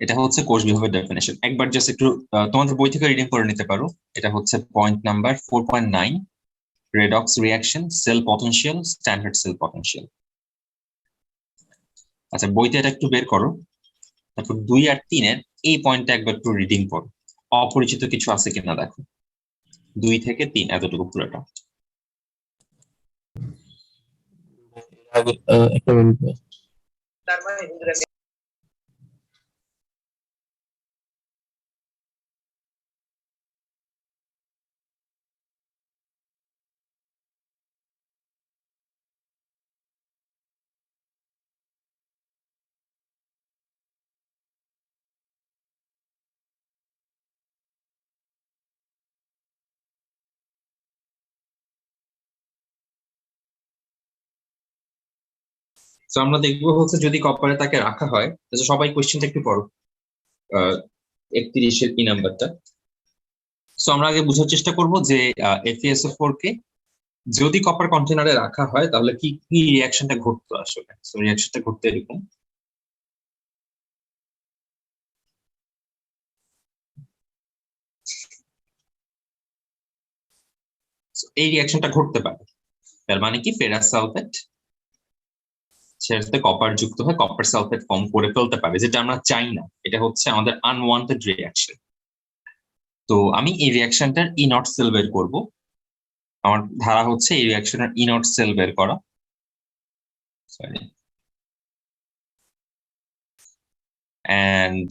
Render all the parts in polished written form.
এটা হচ্ছে কোষ বিভাগের ডেফিনেশন। একবার জাস্ট একটু তোমাদের বই থেকে রিডিং করে নিতে পারো। এটা হচ্ছে point number 4.9, redox reaction, cell potential, standard cell potential. আচ্ছা, বইতে এটা একটু বের করো, তারপর 2 আর 3 এর এই পয়েন্টটা একবার একটু রিডিং করো, অপরিচিত কিছু আছে কিনা দেখো। 2 থেকে 3 এতটুকু পুরোটা। একটা মিনিট। তো আমরা দেখবো হচ্ছে যদি কপারে তাকে রাখা হয়, তাহলে সবাই কোয়েশ্চেনটা একটু পড়ো। 31 এর কি নাম্বারটা। সো আমরা আগে বোঝার চেষ্টা করব যে FeSO4 কে যদি কপার কন্টেনারে রাখা হয় তাহলে কি কি রিঅ্যাকশনটা ঘটতো আসলে। সো রিঅ্যাকশনটা ঘটতে এরকম। এই রিঅ্যাকশনটা ঘটতে পারে। তার মানে কি ফেরাস সালফেট সেটাতে কপার যুক্ত হয় কপার সালফেট ফর্ম করে ফেলতে পারে, যেটা আমরা চাই না। এটা হচ্ছে আমাদের আনওয়ান্টেড রিঅ্যাকশন। তো আমি এই রিঅ্যাকশনটার ইনট সেল বের করব। আমার ধারা হচ্ছে এই রিঅ্যাকশনের ইনট সেল বের করা। সরি, এন্ড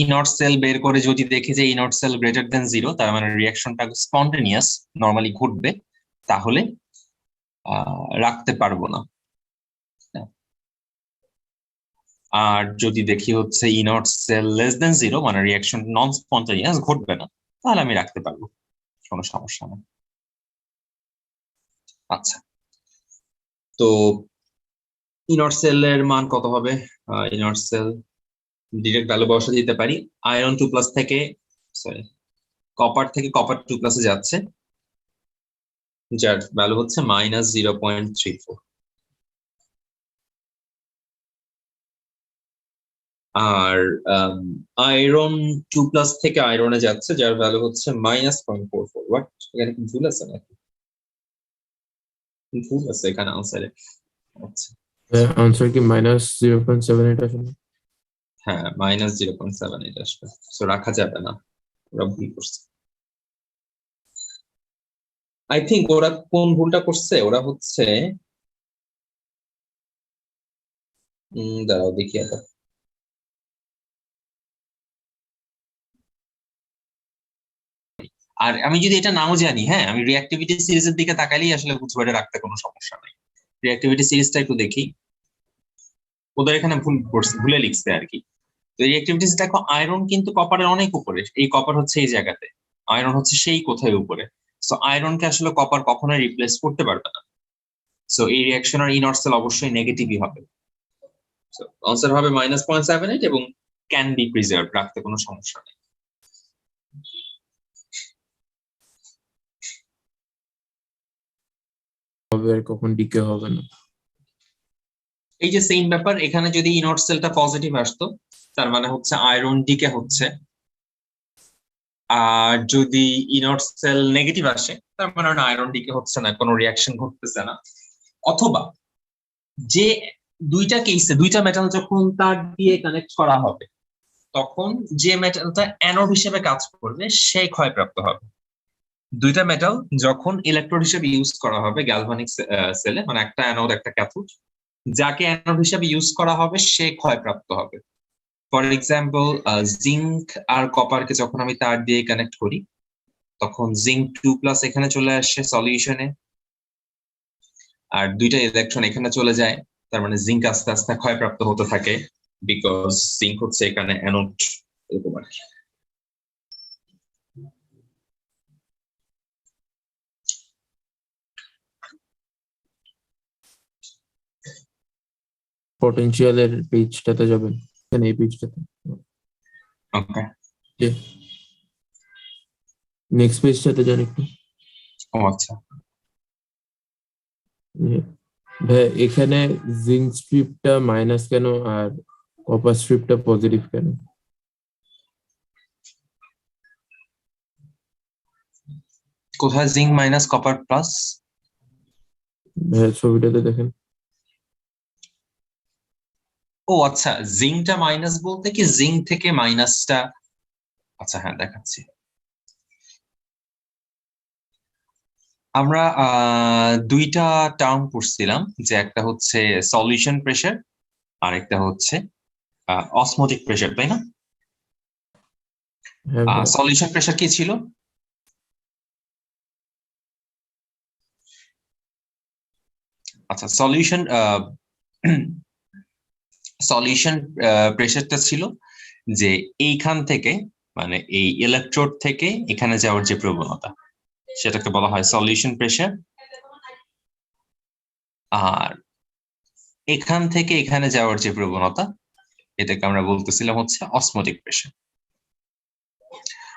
ইনট সেল বের করে যদি দেখি যে ইনট সেল গ্রেটার দেন 0, তার মানে রিঅ্যাকশনটা স্পন্টেনিয়াস নরমালি ঘটবে, তাহলে রাখতে পারবো না। আর যদি দেখি হচ্ছে ইনট সেল লেস দেন 0, মানে রিঅ্যাকশন নন স্পন্টেনিয়াস ঘটবে না, তাহলে আমি রাখতে পারবো, কোনো সমস্যা নেই। আচ্ছা, তো ইনট সেলের মান কত হবে? ইনট সেল ডিরেক্ট ভ্যালু বসে দিতে পারি। আয়রন 2+ থেকে, সরি, কপার থেকে কপার 2+ যাচ্ছে, যার ভ্যালু হচ্ছে -0.34। আর আয়রন 2+ থেকে আয়রনে যাচ্ছে, যার ভ্যালু হচ্ছে -0.44। হোয়াট, এখানে কি ভুল আছে নাকি? ভুল আছে এখানে আনসারে। আচ্ছা, আনসার কি -0.78 আসলে? হ্যাঁ, -0.78 আসবে। সো রাখা যাবে না, ওরা ভুল করছে। আই থিঙ্ক ওরা কোন ভুলটা করছে, ওরা হচ্ছে দাঁড়াও দেখি আবার। আর আমি যদি এটা নাও জানি, হ্যাঁ, আমি রিঅ্যাক্টিভিটি সিরিজের দিকে তাকাইলেই আসলে বুঝবো এটা রাখতে কোনো সমস্যা নাই। রিঅ্যাক্টিভিটি সিরিজটা একটু দেখি, ওদের এখানে ভুল করছে, ভুলে লিখছে আর কি। তো রিঅ্যাক্টিভিটিস দেখো, আয়রন কিন্তু কপারের অনেক উপরে, এই কপার হচ্ছে এই জায়গাতে, আয়রন হচ্ছে সেই কোথায় উপরে। সো আয়রনকে আসলে কপার কখনোই রিপ্লেস করতে পারবে না। সো এই রিঅ্যাকশনের ইনট সেল অবশ্যই নেগেটিভই হবে। সো আনসার হবে -0.78 এবং ক্যান বি প্রিজার্ভ, রাখতে কোনো সমস্যা নেই। হবে আর কখন ডিকে হবে না। এই যে সেম ব্যাপার, এখানে যদি ইনট সেলটা পজিটিভ আসতো, তার মানে হচ্ছে আয়রন ডিকে হচ্ছে। আর যদি ইনট সেল নেগেটিভ আসে, তার মানে আয়রন ডিকে হচ্ছে না, কোনো রিঅ্যাকশন ঘটতেছে না। অথবা যে দুইটা কেসে দুইটা মেটাল যখন তার দিয়ে কানেক্ট করা হবে, তখন যে মেটালটা অ্যানোড হিসেবে কাজ করবে সে ক্ষয়প্রাপ্ত হবে। দুইটা মেটাল যখন ইলেকট্রোড হিসেবে ইউজ করা হবে গ্যালভানিক সেলে, মানে একটা অ্যানোড একটা ক্যাথোড, যাকে অ্যানোড হিসেবে ইউজ করা হবে সে ক্ষয়প্রাপ্ত হবে। ফর এক্সাম্পল, জিঙ্ক আর কপারকে যখন আমি তার দিয়ে কানেক্ট করি, তখন জিঙ্ক 2+ এখানে চলে আসে সলিউশনে, আর দুইটা ইলেকট্রন এখানে চলে যায়। তার মানে জিঙ্ক আস্তে আস্তে ক্ষয়প্রাপ্ত হতে থাকে, বিকজ জিঙ্ক হচ্ছে এখানে অ্যানোড, এরকম আর কি। পটেনশিয়ালের পেজটাতে যাবেন, এই পেজটাতে। ওকে, নেক্সট পেজটাতে যান একটু। ও আচ্ছা, ভাই এখানে জিঙ্ক স্ট্রিপটা মাইনাস কেন আর কপার স্ট্রিপটা পজিটিভ কেন? কোথায় জিঙ্ক মাইনাস কপার প্লাস? ভাইয়া ছবিটাতে দেখেন। ও আচ্ছা, জিঙ্কটা মাইনাস বলতে কি জিঙ্ক থেকে মাইনাসটা? আচ্ছা হ্যাঁ দেখাচ্ছি। আমরা দুইটা টার্ম পড়ছিলাম, যে একটা হচ্ছে সলিউশন প্রেসার আর একটা হচ্ছে অসমোটিক প্রেসার, তাই না? হ্যাঁ ভাইয়া। সলিউশন প্রেসার কি ছিল? আচ্ছা, সলিউশন প্রেসারটা ছিল যে এইখান থেকে, মানে এই ইলেকট্রোড থেকে এখানে যাওয়ার যে প্রবণতা, সেটাকে বলা হয় সলিউশন প্রেসার। আর এখান থেকে এখানে যাওয়ার যে প্রবণতা, এটাকে আমরা বলতেছিলাম হচ্ছে অসমোটিক প্রেসার।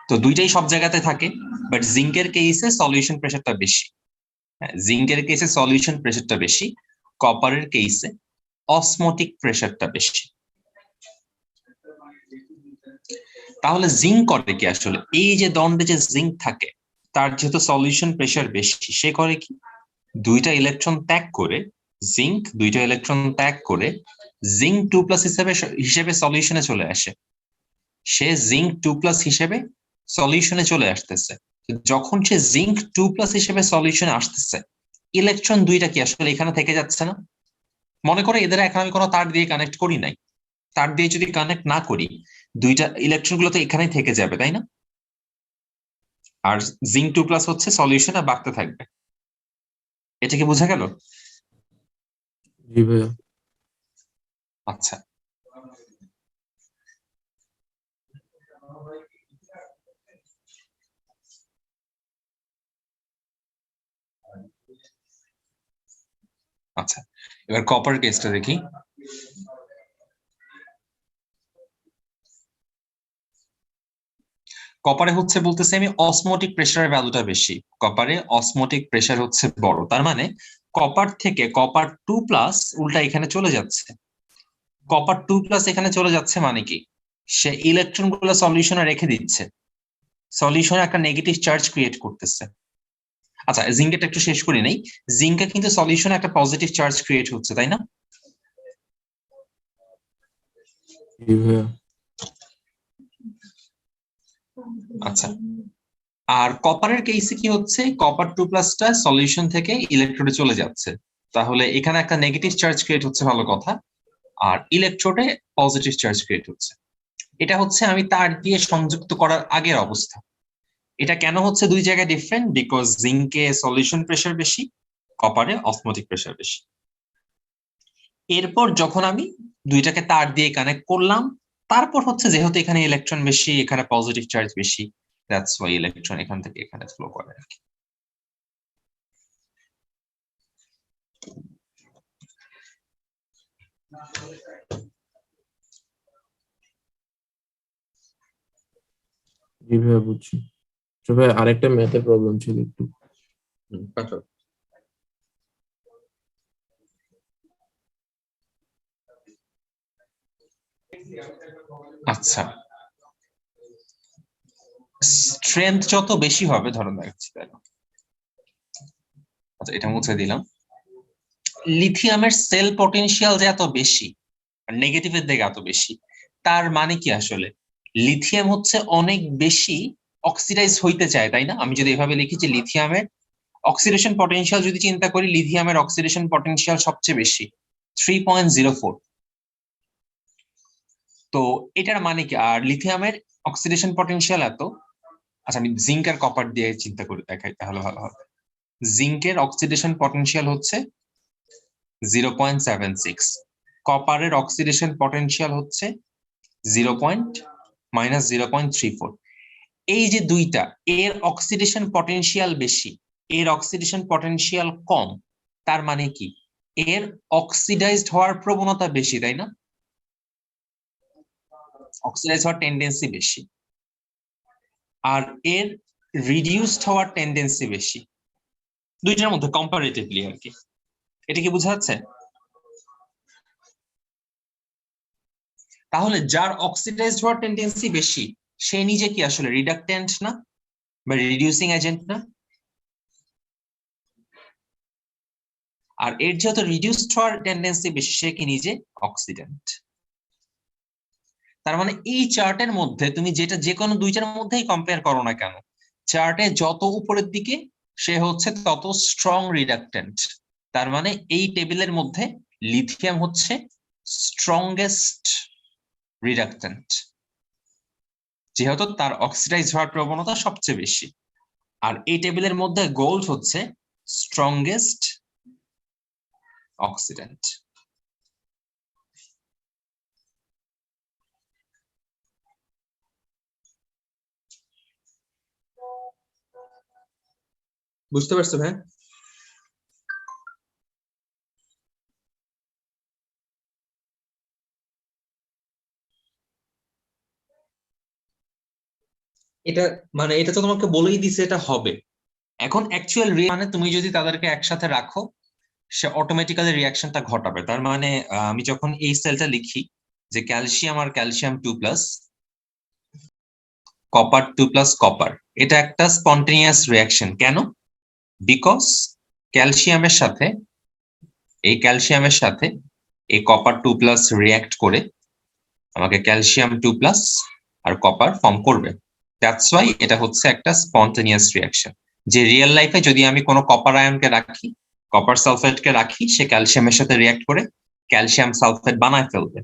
তো দুইটাই সব জায়গাতে থাকে, বাট জিঙ্কের কেসে সলিউশন প্রেসারটা বেশি। জিঙ্কের কেসে সলিউশন প্রেসারটা বেশি, কপারের কেসে অসমোটিক প্রেসারটা বেশি। তাহলে জিঙ্ক করে কি আসলে? এই যে দণ্ডে যে জিঙ্ক থাকে, তার যেহেতু সলিউশন প্রেসার বেশি, সে করে কি দুইটা ইলেকট্রন ত্যাগ করে, জিঙ্ক দুইটা ইলেকট্রন ত্যাগ করে জিঙ্ক 2+ হিসেবে সলিউশনে চলে আসে। সে জিঙ্ক 2+ হিসেবে সলিউশনে চলে আসতেছে। যখন সে জিঙ্ক 2+ হিসেবে সলিউশনে আসতেছে, ইলেকট্রন দুইটা কি আসলে এখানে থেকে যাচ্ছে না? মনে করে এদের এখন আমি কোনো তার দিয়ে কানেক্ট করি নাই, তার দিয়ে যদি কানেক্ট না করি, দুইটা ইলেকট্রন গুলো তো এখানেই থেকে যাবে, তাই না? আর জিঙ্ক 2+ হচ্ছে সলিউশনে বাড়তে থাকবে। এটা কি বোঝা গেল? জি ভাইয়া। আচ্ছা, আচ্ছা এবার কপার কেসটা দেখি। কপারে হচ্ছে বলতেছে আমি অসমোটিক প্রেসারের ভ্যালুটা বেশি, কপারে অসমোটিক প্রেসার হচ্ছে বড়, তার মানে কপার থেকে কপার 2+ উল্টা এখানে চলে যাচ্ছে। কপার 2+ এখানে চলে যাচ্ছে মানে কি, সে ইলেকট্রন গুলো সলিউশনে রেখে দিচ্ছে, সলিউশনে একটা নেগেটিভ চার্জ ক্রিয়েট করতেছে। আচ্ছা জিঙ্কেটা একটু শেষ করি নাই। জিঙ্কে কিন্তু সলিউশনে একটা পজিটিভ চার্জ ক্রিয়েট হচ্ছে, তাই না? জি ভাইয়া। আচ্ছা, আর কপারের কেসে কি হচ্ছে, কপার 2+টা সলিউশন থেকে ইলেকট্রোডে চলে যাচ্ছে, তাহলে এখানে একটা নেগেটিভ চার্জ ক্রিয়েট হচ্ছে, ভালো কথা। আর ইলেকট্রোডে পজিটিভ চার্জ ক্রিয়েট হচ্ছে। এটা হচ্ছে আমি তার দিয়ে সংযুক্ত করার আগের অবস্থা। এটা কেন হচ্ছে দুই জায়গায় ডিফারেন্ট? বিকজ জিঙ্কে সলিউশন প্রেসার বেশি, কপারে অসমোটিক প্রেসার বেশি। এরপর যখন আমি দুইটাকে তার দিয়ে কানেক্ট করলাম, তারপর হচ্ছে যেহেতু এখানে ইলেকট্রন বেশি, এখানে পজিটিভ চার্জ বেশি, দ্যাটস ওয়াই ইলেকট্রন এখান থেকে এখানে ফ্লো করে আর কি। জি ভাইয়া বুঝছি। তো ভাইয়া আরেকটা ম্যাথে প্রবলেম ছিল একটু। আচ্ছা, স্ট্রেংথ যত বেশি হবে, ধরুন দেখাচ্ছি, তাই না? আচ্ছা এটা মুছে দিলাম। লিথিয়ামের সেল পটেনশিয়াল যে এত বেশি, নেগেটিভের দিকে এত বেশি, তার মানে কি আসলে লিথিয়াম হচ্ছে অনেক বেশি অক্সিডাইজ হইতে চায়, তাই না? আমি যদি এভাবে লিখি যে লিথিয়ামের অক্সিডেশন পটেনশিয়াল যদি চিন্তা করি, লিথিয়ামের অক্সিডেশন পটেনশিয়াল সবচেয়ে বেশি 3.04। তো এটার মানে কি? আর লিথিয়ামের অক্সিডেশন পটেনশিয়াল এত। আচ্ছা আমি জিঙ্ক আর কপার দিয়ে চিন্তা করে দেখাই, তাহলে ভালো হবে। জিঙ্কের অক্সিডেশন পটেনশিয়াল হচ্ছে 0.76, কপারের অক্সিডেশন পটেনশিয়াল হচ্ছে 0.-0.34। এই যে দুইটা, এর অক্সিডেশন পটেনশিয়াল বেশি, এর অক্সিডেশন পটেনশিয়াল কম, তার মানে কি এর অক্সিডাইজড হওয়ার প্রবণতা বেশি, তাই না? অক্সিডাইজ হওয়ার টেন্ডেন্সি বেশি, আর এর রিডিউসড হওয়ার টেন্ডেন্সি বেশি, দুইটার মধ্যে কম্পারেটিভলি আর কি। এটা কি বোঝা যাচ্ছে? তাহলে যার অক্সিডাইজড হওয়ার টেন্ডেন্সি বেশি সে নিজে কি আসলে রিডাকট্যান্ট না বা রিডিউসিং এজেন্ট না? আর এর যেহেতু রিডিউসড হওয়ার টেন্ডেন্সি বেশি সে কি নিজে অক্সিডেন্ট। তার মানে এই চার্টের মধ্যে তুমি যেটা যে কোনো দুইটার মধ্যেই কম্পেয়ার করো না কেন, চার্টে যত উপরের দিকে সে হচ্ছে তত স্ট্রং রিডাকট্যান্ট। তার মানে এই টেবিলের মধ্যে লিথিয়াম হচ্ছে স্ট্রংগেস্ট রিডাকট্যান্ট, যেহেতু তার অক্সিডাইজ হওয়ার প্রবণতা সবচেয়ে বেশি। আর এই টেবিলের মধ্যে গোল্ড হচ্ছে স্ট্রংগেস্ট অক্সিডেন্ট। বুঝতে পারছো ভাই? এটা মানে এটা তো তোমাকে বলেই দিছে এটা হবে। এখন অ্যাকচুয়াল মানে তুমি যদি তাদেরকে একসাথে রাখো সে অটোমেটিক্যালি রিয়াকশনটা ঘটাবে। তার মানে আমি যখন এই সেলটা লিখি যে ক্যালসিয়াম আর ক্যালসিয়াম 2+, কপার 2+, কপার, এটা একটা স্পন্টেনিয়াস রিয়াকশন। কেন? বিকজ ক্যালসিয়ামের সাথে ক্যালসিয়ামের সাথে এই কপার 2+ রিয়াক্ট করে আমাকে ক্যালসিয়াম 2+ আর কপার ফর্ম করবে। দ্যাটস ওয়াই এটা হচ্ছে একটা স্পন্টেনিয়াস রিয়াকশন। যে রিয়েল লাইফে যদি আমি কোনো কপার আয়নকে রাখি, কপার সালফেটকে রাখি, সে ক্যালসিয়ামের সাথে রিয়াক্ট করে ক্যালসিয়াম সালফেট বানায় ফেলবে।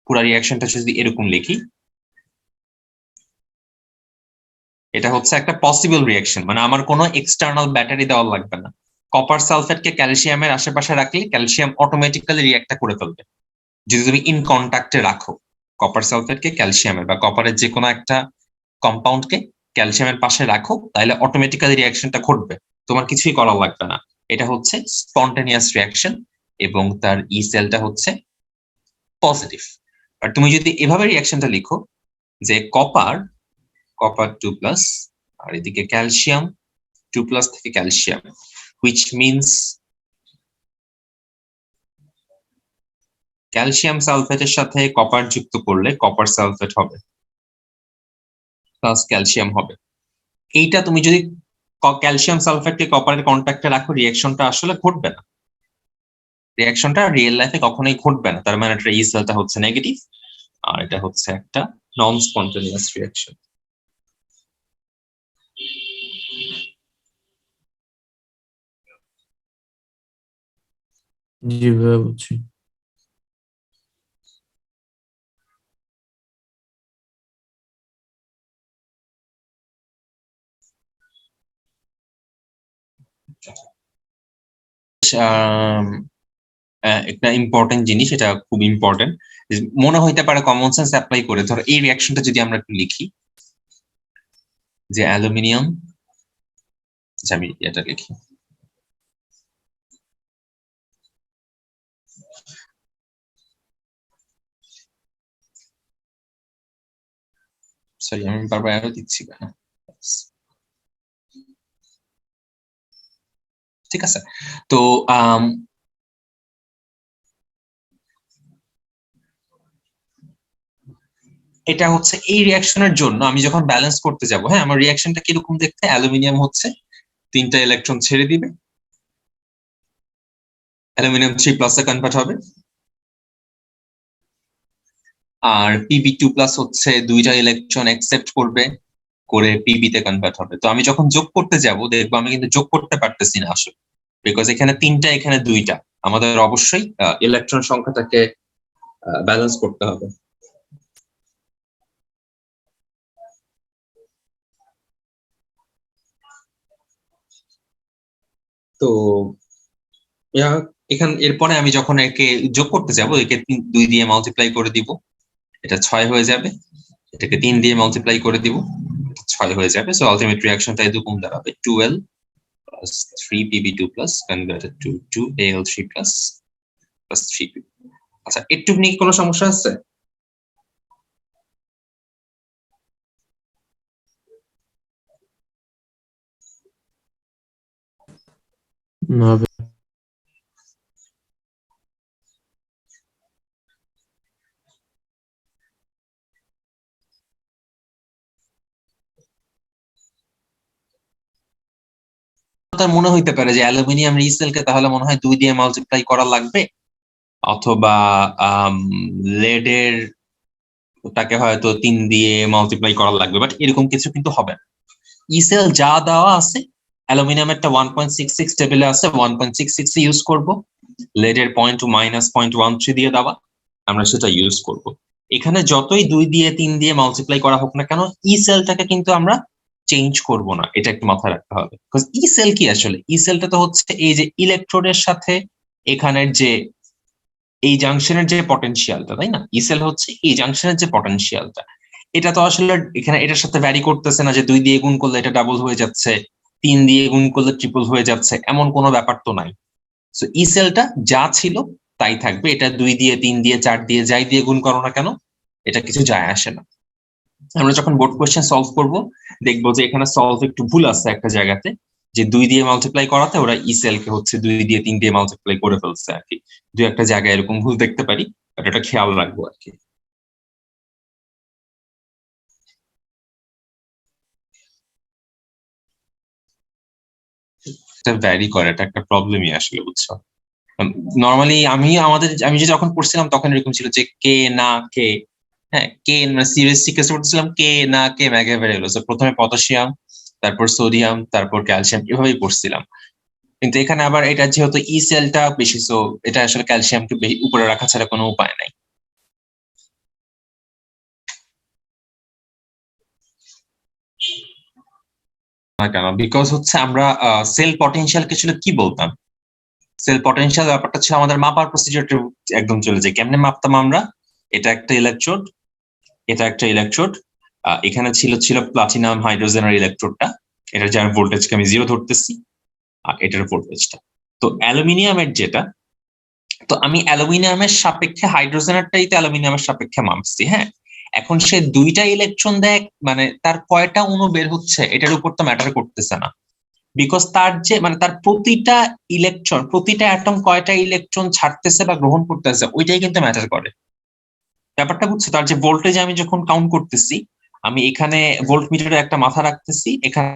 পুরো রিয়াকশনটা যদি এরকম লিখি, এটা হচ্ছে একটা পসিবল রিয়াকশন, মানে আমার কোনো এক্সটার্নাল ব্যাটারি দেওয়া লাগবে না। কপার সালফেটকে ক্যালসিয়ামের আশেপাশে রাখলে ক্যালসিয়াম অটোমেটিক্যালি রিয়াক্টটা করে ফেলবে। যদি তুমি ইন কন্ট্যাক্টে রাখো কপার সালফেটকে ক্যালসিয়ামের বা কপারের যে কোনো একটা কম্পাউন্ডকে ক্যালসিয়ামের পাশে রাখো, তাহলে অটোমেটিক্যালি রিয়াকশনটা ঘটবে, তোমার কিছুই করা লাগবে না। এটা হচ্ছে স্পন্টেনিয়াস রিয়াকশন এবং তার ই সেলটা হচ্ছে পজিটিভ। আর তুমি যদি এভাবে রিয়াকশনটা লিখো যে কপার 2+, আর এদিকে ক্যালসিয়াম 2+ থেকে ক্যালসিয়াম, হুইচ মিনস ক্যালসিয়াম সালফেটের সাথে কপার যুক্ত করলে কপার সালফেট হবে প্লাস ক্যালসিয়াম হবে। এইটা তুমি যদি ক্যালসিয়াম সালফেটকে কপারের কন্ট্যাক্টে রাখো, রিয়াকশনটা আসলে ঘটবে না। রিয়াকশনটা রিয়েল লাইফে কখনোই ঘটবে না। তার মানে এটা ই সেলটা হচ্ছে নেগেটিভ আর এটা হচ্ছে একটা নন স্পন্টেনিয়াস রিয়াকশন। জি ভাইয়া বুঝছি। একটা ইম্পর্টেন্ট জিনিস, এটা খুব ইম্পর্টেন্ট, মনে হইতে পারে কমন সেন্স অ্যাপ্লাই করে। ধরো এই রিয়াকশনটা যদি আমরা একটু লিখি যে অ্যালুমিনিয়াম, আমি এটা লিখি সরি আমি বারবার অ্যারো দিচ্ছি কেন, ঠিক আছে। তো এটা হচ্ছে এই রিয়াকশনের জন্য আমি যখন ব্যালেন্স করতে যাব, হ্যাঁ, আমার রিয়াকশনটা কিরকম দেখতে, অ্যালুমিনিয়াম হচ্ছে 3টা ইলেকট্রন ছেড়ে দিবে, অ্যালুমিনিয়াম 3+ এ কনভার্ট হবে, আর Pb2+ হচ্ছে 2টা ইলেকট্রন অ্যাকসেপ্ট করবে, করে পিবি তে কনভার্ট হবে। তো আমি যখন যোগ করতে যাব দেখবো আমি কিন্তু যোগ করতে পারতেছি না আসলে, বিকজ এখানে 3টা এখানে 2টা, আমাদের অবশ্যই ইলেকট্রন সংখ্যাটাকে ব্যালেন্স করতে হবে। তো এরপরে আমি যখন একে যোগ করতে যাব, একে 2 দিয়ে মাল্টিপ্লাই করে দিব, এটা 6 হয়ে যাবে, এটাকে 3 দিয়ে মাল্টিপ্লাই করে দিব, 6 হয়ে যাবে। সো আলটিমেট রিঅ্যাকশনটা এরকম দাঁড়াবে 12 plus 3Pb2+ converted to 2Al3+ plus 3Pb। আচ্ছা, একটু নিয়ে কোনো সমস্যা আছে? না ভাই। আপনার মনে হইতে পারে যে অ্যালুমিনিয়াম রিসেলকে তাহলে মনে হয় 2 দিয়ে মাল্টিপ্লাই করা লাগবে, অথবা লেডের ওটাকে হয়তো 3 দিয়ে মাল্টিপ্লাই করা লাগবে, বাট এরকম কিছু কিন্তু হবে না। ইসেল যা দেওয়া আছে, অ্যালুমিনিয়ামেরটা 1.66 টেবিলে আছে, 1.66 ইউজ করব। লেডের -0.13 দিয়ে দেওয়া, আমরা সেটা ইউজ করব। এখানে যতই 2 দিয়ে 3 দিয়ে মাল্টিপ্লাই করা হোক না কেন, ই সেলটাকে কিন্তু আমরা চেঞ্জ করব না, এটা একটু মাথায় রাখতে হবে। বিকজ ই সেল কি আসলে? ই সেলটা তো হচ্ছে এই যে ইলেকট্রোডের সাথে এখানের যে এই জাংশনের যে পটেনশিয়ালটা, তাই না? ই সেল হচ্ছে এই জাংশনের যে পটেনশিয়ালটা, এটা তো আসলে এখানে এটার সাথে ভ্যারি করতেছে না যে 2 দিয়ে গুণ করলে এটা ডাবল হয়ে যাচ্ছে, 3 দিয়ে গুণ করলে ট্রিপল হয়ে যাচ্ছে, এমন কোনো ব্যাপার তো নাই। সো ই সেলটা যা ছিল তাই থাকবে, এটা 2 দিয়ে 3 দিয়ে 4 দিয়ে যাই দিয়ে গুণ করো না কেন, এটা কিছু যায় আসে না। আমরা যখন বোর্ড কোয়েশ্চেন সলভ করব, দেখবো যে এখানে সলভ একটু ভুল আছে একটা জায়গাতে, যে 2 দিয়ে মাল্টিপ্লাই করাতে ওরা ই সেলকে হচ্ছে 2 দিয়ে 3 দিয়ে মাল্টিপ্লাই করে ফেলছে আর কি। 2-একটা জায়গায় এরকম ভুল দেখতে পারি, বাট এটা খেয়াল রাখবো আর কি। এটা ভ্যারি করে, এটা একটা প্রবলেমই আসলে, বুঝছো? নর্মালি আমি যে যখন পড়ছিলাম তখন এরকম ছিল যে কে না কে, হ্যাঁ কে মানে সিরিয়াস জিজ্ঞেস করতেছিলাম কে না কে ম্যাগাভের এলো, প্রথমে পটাশিয়াম, তারপর সোডিয়াম, তারপর ক্যালসিয়াম, এভাবেই পড়ছিলাম। কিন্তু এখানে আবার এটা যেহেতু ই সেলটা বেশি, সো এটা আসলে ক্যালসিয়ামকে উপরে রাখা ছাড়া কোনো উপায় নাই। না কেন? বিকজ হচ্ছে আমরা সেল পটেনশিয়ালকে ছিল কি বলতাম, সেল পটেনশিয়াল ব্যাপারটা ছিল আমাদের মাপার প্রসিজারটা একদম চলে যায়। কেমনে মাপতাম আমরা? এটা একটা ইলেকট্রোড, এটা একটা ইলেকট্রোড, এখানে ছিল প্লাটিনাম হাইড্রোজেনের ইলেকট্রোডটা, এটা যার ভোল্টেজকে আমি 0 ধরতেছি, আর এটার ভোল্টেজটা। তো অ্যালুমিনিয়ামের যেটা, তো আমি অ্যালুমিনিয়ামের সাপেক্ষে হাইড্রোজেনেরটাই তো অ্যালুমিনিয়ামের সাপেক্ষে মাপছি, হ্যাঁ। এখন সে 2টা ইলেকট্রন দেয়, মানে তার কয়টা অণু বের হচ্ছে এটার উপর তো ম্যাটার করতেছে না, বিকজ তার যে মানে তার প্রতিটা ইলেকট্রন, প্রতিটা অ্যাটম কয়টা ইলেকট্রন ছাড়তেছে বা গ্রহণ করতেছে, ওইটাই কিন্তু ম্যাটার করে। ব্যাপারটা বুঝছো? তার যে ভোল্টেজ আমি যখন কাউন্ট করতেছি, আমি এখানে ভোল্ট মিটারে একটা মাথা রাখতেছি, এখানে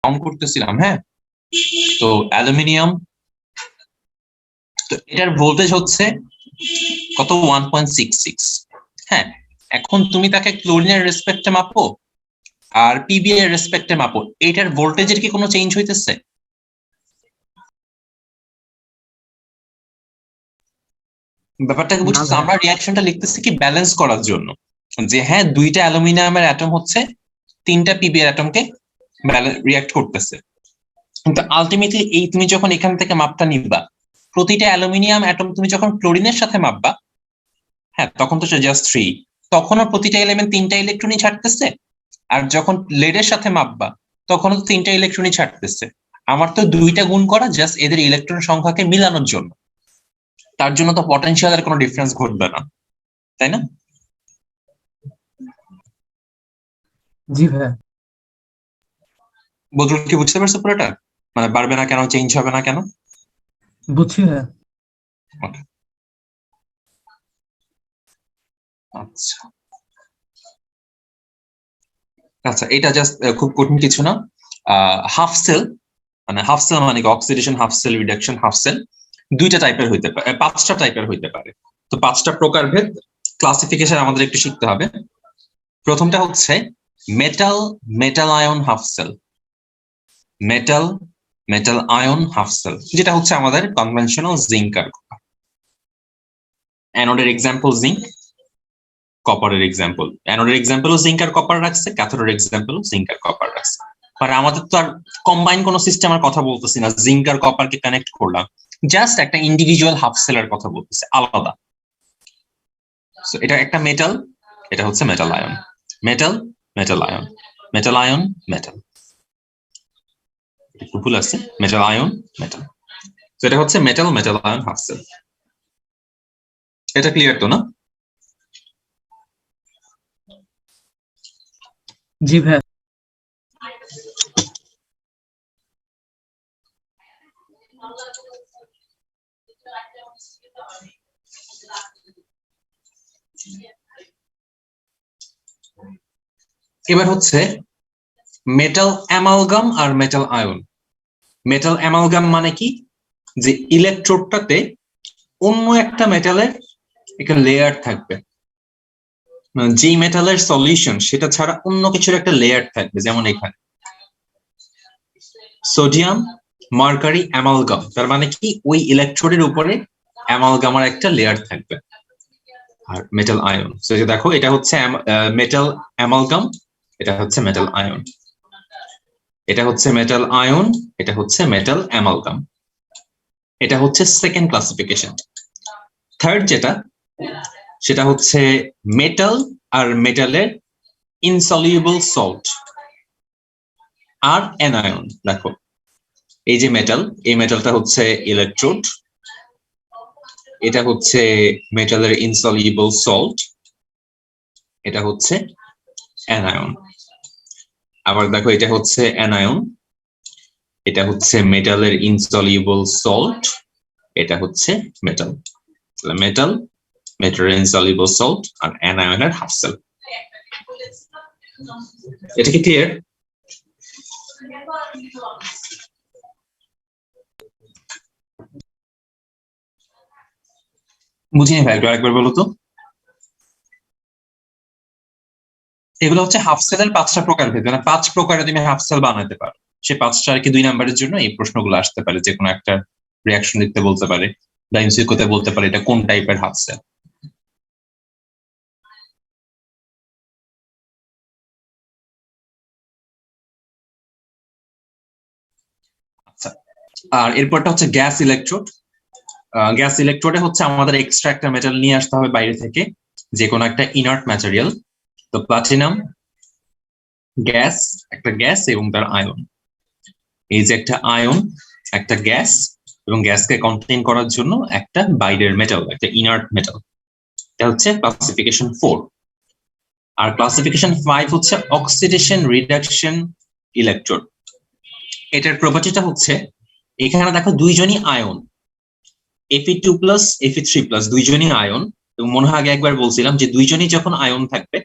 কাউন্ট করতেছিলাম, হ্যাঁ। তো অ্যালুমিনিয়াম, তো এটার ভোল্টেজ হচ্ছে কত 1.66। হ্যাঁ, এখন তুমি তাকে ক্লোরিনের রেসপেক্টে মাপো আর পিবিএ এর রেসপেক্টে মাপো, এটার ভোল্টেজের কি কোনো চেঞ্জ হইতেছে? ব্যাপারটাকে না বুঝছো? ভাই। আমরা রিয়াকশনটা লিখতেছি কি ব্যালেন্স করার জন্য, যে হ্যাঁ দুইটা অ্যালুমিনিয়ামের অ্যাটম হচ্ছে তিনটা পিবি এর অ্যাটমকে রিয়াক্ট করতেছে, কিন্তু আলটিমেটলি এই তুমি যখন এখান থেকে মাপটা নিবা, প্রতিটা অ্যালুমিনিয়াম অ্যাটম তুমি যখন ক্লোরিনের সাথে মাপবা, হ্যাঁ তখন তো জাস্ট 3, তখনও প্রতিটা এলিমেন্ট তিনটা ইলেকট্রনই ছাড়তেছে। আর যখন লেডের সাথে মাপবা তখনও তো তিনটা ইলেকট্রনই ছাড়তেছে। আমার তো দুইটা গুণ করা জাস্ট এদের ইলেকট্রন সংখ্যাকে মিলানোর জন্য, তার জন্য তো পটেনশিয়ালের কোনো ডিফারেন্স ঘটবে না, তাই না? জি ভাই। বদরুল কি বুঝতে পারছো পুরোটা? মানে বাড়বে না কেন, চেঞ্জ হবে না কেন? বুঝছি ভাই। Okay, আচ্ছা আচ্ছা, এটা জাস্ট খুব কঠিন কিছু না। হাফ সেল মানে oxidation half cell, reduction half cell দুইটা টাইপের হইতে পারে, পাঁচটা টাইপের হইতে পারে। তো পাঁচটা প্রকারভেদ ক্লাসিফিকেশন আমাদের একটু শিখতে হবে। প্রথমটা হচ্ছে metal metal ion half cell, metal metal ion half cell, যেটা হচ্ছে আমাদের কনভেনশনাল জিঙ্ক আর কপার। অ্যানোডের এক্সাম্পল জিঙ্ক, কপারের এক্সাম্পল, অ্যানোডের এক্সাম্পলও জিঙ্ক আর কপার রাখছে, ক্যাথোডের এক্সাম্পলও জিঙ্ক আর কপার রাখছে। মানে আমাদের তো আর কম্বাইন কোনো সিস্টেমের কথা বলতেছি না, জিঙ্ক আর কপারকে কানেক্ট করলাম, জাস্ট একটা ইন্ডিভিজুয়াল হাফ সেলের কথা বলতেছে আলাদা। এটা একটা মেটাল, এটা হচ্ছে metal ion, metal metal ion, metal ion metal, একটু ভুল আছে, মেটাল আয়ন মেটাল। তো এটা হচ্ছে metal metal ion half cell. এটা ক্লিয়ার তো না? জি ভাই। এবার হচ্ছে মেটাল অ্যামালগাম আর মেটাল আয়ন। মেটাল অ্যামালগাম মানে কি, যে ইলেকট্রোডটাতে অন্য একটা মেটালের একটা লেয়ার থাকবে, যে মেটালের সলিউশন সেটা ছাড়া অন্য কিছুর একটা লেয়ার থাকবে, যেমন এখানে সোডিয়াম মার্কারি অ্যামালগাম, তার মানে কি ওই ইলেকট্রোডের উপরে অ্যামালগামার একটা লেয়ার থাকবে। আর মেটাল আয়ন, দেখো এটা হচ্ছে মেটাল অ্যামালগাম, এটা হচ্ছে মেটাল আয়ন, এটা হচ্ছে মেটাল আয়ন, এটা হচ্ছে মেটাল অ্যামালগাম। এটা হচ্ছে সেকেন্ড ক্লাসিফিকেশন। থার্ড যেটা, সেটা হচ্ছে মেটাল আর মেটালের ইনসলিউবল সল্ট আর অ্যানায়ন। দেখো এই যে মেটাল, এই মেটালটা হচ্ছে ইলেকট্রোড, এটা হচ্ছে মেটালের ইনসলিউবল সল্ট, এটা হচ্ছে অ্যানায়ন। আবার দেখো এটা হচ্ছে অ্যানায়ন, এটা হচ্ছে মেটালের ইনসলিউবল সল্ট, এটা হচ্ছে মেটাল। মেটাল, মেটালের ইনসলিউবল সল্ট আর অ্যানায়নের হাফ সেল। এটা কি ক্লিয়ার? বুঝিনি ভাই, একটু আরেকবার বলো তো। এগুলো হচ্ছে হাফ সেলের পাঁচটা প্রকার ভেদ, মানে পাঁচ প্রকারে তুমি হাফ সেল বানাতে পারো। সে পাঁচটা আর কি 2 নাম্বারের জন্য এই প্রশ্নগুলো আসতে পারে, যে কোনো একটা রিয়াকশন লিখতে বলতে পারে বা এমসিকিউতে বলতে পারে এটা কোন টাইপের হাফ সেল। আচ্ছা, আর এরপরটা হচ্ছে গ্যাস ইলেকট্রোড। গ্যাস ইলেকট্রোডে হচ্ছে আমাদের এক্সট্রা একটা মেটাল নিয়ে আসতে হবে বাইরে থেকে, যে কোনো একটা ইনার্ট ম্যাটেরিয়াল। তো প্লাটিনাম গ্যাস, একটা গ্যাস এবং তার আয়ন, এই যে একটা আয়ন, একটা গ্যাস, এবং গ্যাসকে কন্টেইন করার জন্য একটা বাইরের মেটাল, একটা ইনার্ট মেটাল। এটা হচ্ছে ক্লাসিফিকেশন 4। আর ক্লাসিফিকেশন 5 হচ্ছে অক্সিডেশন রিডাকশন ইলেকট্রোড। এটার প্রপার্টিটা হচ্ছে, এখানে দেখো দুইজনই আয়ন, Fe2+ Fe3+, দুইজনই আয়ন। এবং মনে হয় আগে একবার বলছিলাম যে দুইজনই যখন আয়ন থাকবে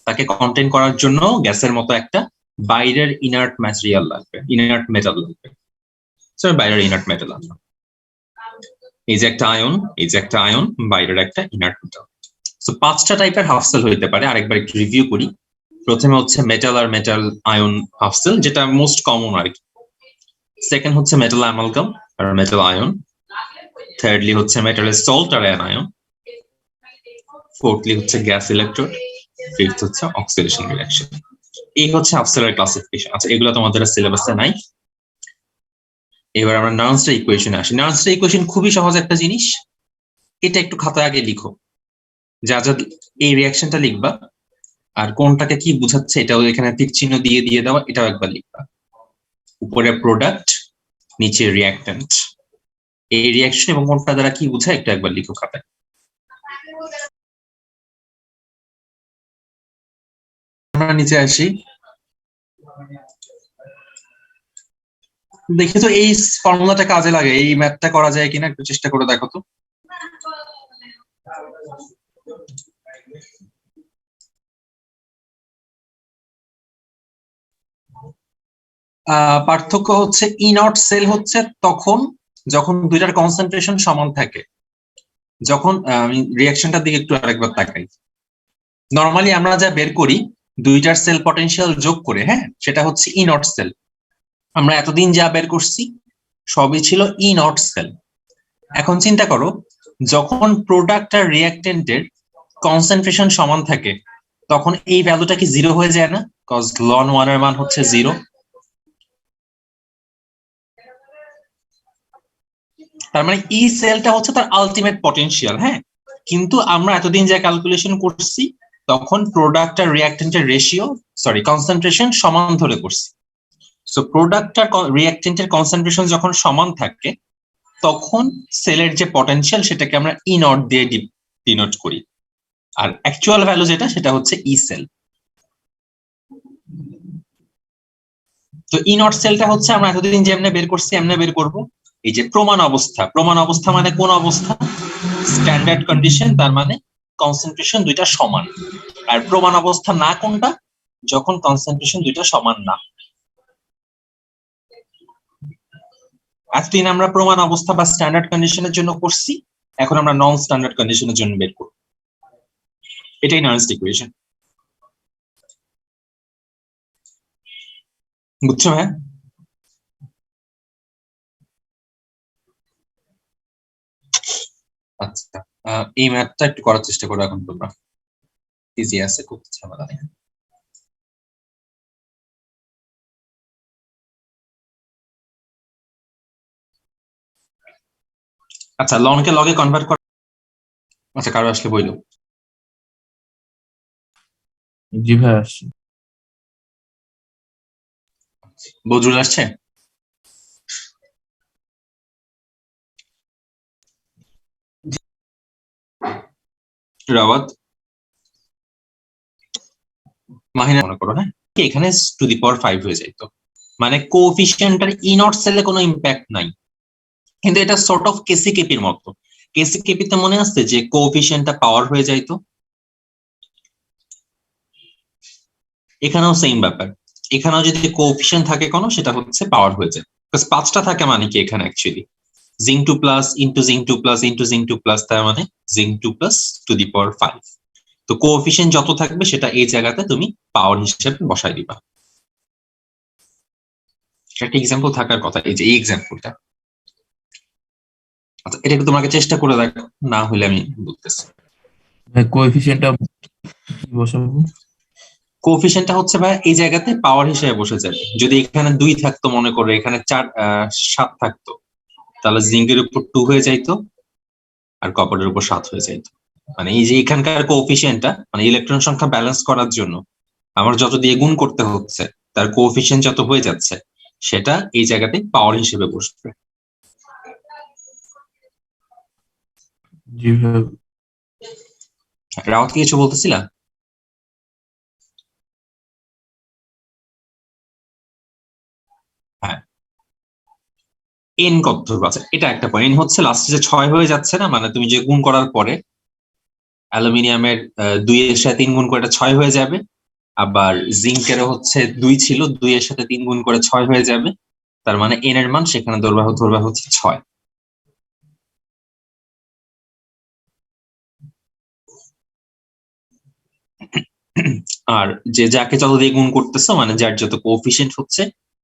তাকে কন্টেইন করার জন্য গ্যাসের মতো একটা বাইরের ইনার্ট ম্যাটেরিয়াল লাগবে, ইনার্ট মেটাল লাগবে। বাইরের ইনার্ট মেটাল আনলাম। এই যে একটা আয়ন, এই যে একটা আয়ন, বাইরের একটা ইনার্ট মেটাল। সো 5টা টাইপের হাফ সেল হইতে পারে। আরেকবার একটু রিভিউ করি। প্রথমে হচ্ছে মেটাল আর মেটাল আয়ন হাফ সেল, যেটা মোস্ট কমন আর কি। সেকেন্ড হচ্ছে মেটাল অ্যামালগাম আর মেটাল আয়ন। থার্ডলি হচ্ছে মেটালের সল্ট আর অ্যানায়ন। ফোর্থলি হচ্ছে গ্যাস ইলেকট্রোড। ফিফথ হচ্ছে অক্সিডেশন রিঅ্যাকশন। এই হচ্ছে হাফ সেলের ক্লাসিফিকেশন। আচ্ছা, এগুলো তোমাদের সিলেবাসে নাই। এবার আমরা নার্নস্টার ইকুয়েশনে আসি। নার্নস্টার ইকুয়েশন খুবই সহজ একটা জিনিস। এটা একটু খাতায় আগে লিখো, যা যা এই রিঅ্যাকশনটা লিখবা আর কোনটাকে কি বোঝাচ্ছে এটাও এখানে তীর চিহ্ন দিয়ে দিয়ে দেওয়া, এটাও একবার লিখবা। উপরে প্রোডাক্ট, নিচে রিঅ্যাক্ট্যান্ট। এই রিঅ্যাকশন এবং কোনটা দ্বারা কি বোঝায় এটা একবার লিখো খাতায়। আমরা নিচে আসি। দেখি তো এই ফর্মুলাটা কাজে লাগে, এই ম্যাথটা করা যায় কিনা একটু চেষ্টা করে দেখো তো। পার্থক্য হচ্ছে ইনট সেল হচ্ছে তখন যখন দুইটার কনসেন্ট্রেশন সমান থাকে। যখন আমি রিঅ্যাকশনটার দিকে একটু আরেকবার তাকাই, নরমালি আমরা যা বের করি দুইটার সেল পটেনশিয়াল যোগ করে, হ্যাঁ, সেটা হচ্ছে ইনট সেল। আমরা এতদিন যা বের করছি সবই ছিল ইনট সেল। এখন চিন্তা করো, যখন প্রোডাক্ট আর রিঅ্যাক্টেন্টের কনসেন্ট্রেশন সমান থাকে তখন এই ভ্যালুটা কি জিরো হয়ে যায় না? কজ লন ওয়ান এর মান হচ্ছে জিরো। তার মানে ই সেলটা হচ্ছে তার আলটিমেট পটেনশিয়াল, হ্যাঁ। কিন্তু আমরা এতদিন যা ক্যালকুলেশন করছি তখন প্রোডাক্ট আর রিঅ্যাক্টেন্টের রেশিও, সরি, কনসেন্ট্রেশন সমান ধরে করছি। সো প্রোডাক্ট আর রিঅ্যাক্টেন্টের কনসেন্ট্রেশন যখন সমান থাকে তখন সেলের যে পটেনশিয়াল সেটাকে আমরা ই নট দিয়ে ডিনোট করি। আর অ্যাকচুয়াল ভ্যালু যেটা সেটা হচ্ছে ই সেল। তো ই নট সেলটা হচ্ছে আমরা এতদিন যেমনে বের করছি এমনি বের করব। এই যে প্রমাণ অবস্থা, প্রমাণ অবস্থা মানে কোন অবস্থা? স্ট্যান্ডার্ড কন্ডিশন, তার মানে কনসেন্ট্রেশন দুইটা সমান। আর প্রমাণ অবস্থা না কোনটা? যখন কনসেন্ট্রেশন দুইটা সমান না। এতদিন আমরা প্রমাণ অবস্থা বা স্ট্যান্ডার্ড কন্ডিশনের জন্য করছি, এখন আমরা নন স্ট্যান্ডার্ড কন্ডিশনের জন্য বের করব। এটাই নার্নস্ট ইকুয়েশন। বুঝছো? হ্যাঁ, আচ্ছা। এই ম্যাথটা একটু করার চেষ্টা করো এখন তোমরা। ইজি আছে, খুব ঝামেলা নেই। আচ্ছা, লনকে লগে কনভার্ট কর। আচ্ছা, কারো আসলে বইলো। জি ভাই আসছে। বজরুল আসছে? রাওয়াত, মাহিনা, মনে করো, হ্যাঁ, এখানে টু দি পাওয়ার 5 হয়ে যাইতো। মানে কোএফিসিয়েন্টের ই নট সেলে কোনো ইম্প্যাক্ট নাই, কিন্তু এটা সর্ট অফ কেসি কেপির মতো। কেসি কেপিতে মনে আছে যে কোএফিসিয়েন্টটা পাওয়ার হয়ে যাইতো, এখানেও সেম ব্যাপার। এখানেও যদি কোএফিসিয়েন্ট থাকে কোনো, সেটা হচ্ছে পাওয়ার হয়ে যায়। 5টা থাকে মানে কি এখানে actually zinc 2 plus into zinc 2 plus into zinc 2 plus, তার মানে জিঙ্ক 2 প্লাস টু দি পাওয়ার 5। তো কোএফিসিয়েন্ট যত থাকবে সেটা এই জায়গাতে তুমি পাওয়ার হিসেবে বসাই দিবা। একটা এক্সাম্পল থাকার কথা, এই যে এই এক্সাম্পলটা। আচ্ছা, এটা একটু তোমাকে চেষ্টা করে দেখো, না হলে আমি বলতেছি। ভাই কোএফিসিয়েন্টটা কি বসাবো? কোএফিসিয়েন্টটা হচ্ছে ভাই এই জায়গাতে পাওয়ার হিসেবে বসে যাবে। যদি এখানে 2 থাকতো, মনে করো এখানে 7 থাকতো, তাহলে জিঙ্কের উপর 2 হয়ে যাইতো আর কপারের উপর 7 হয়ে যাইতো। মানে এই যে এখানকার কোএফিসিয়েন্টটা, মানে ইলেকট্রন সংখ্যা ব্যালেন্স করার জন্য আমার যত দিয়ে গুণ করতে হচ্ছে, তার কোএফিসিয়েন্ট যত হয়ে যাচ্ছে, সেটা এই জায়গাতে পাওয়ার হিসেবে বসবে। জি ভাই। রাউত কি কিছু বলতেছিলা? হ্যাঁ, এন কত ধরবো? আচ্ছা, এটা একটা পয়েন্ট। এন হচ্ছে লাস্টে যে 6 হয়ে যাচ্ছে না, মানে তুমি যে গুণ করার পরে অ্যালুমিনিয়ামের 2 এর সাথে 3 গুণ করে এটা 6 হয়ে যাবে। আবার জিঙ্কেরও হচ্ছে 2 ছিল, 2 এর সাথে 3 গুণ করে 6 হয়ে যাবে। তার মানে এন এর মান সেখানে ধরবা হচ্ছে 6। আর যে যাকে যত দিয়ে গুণ করতেছো মানে যার যত কোএফিসিয়েন্ট হচ্ছে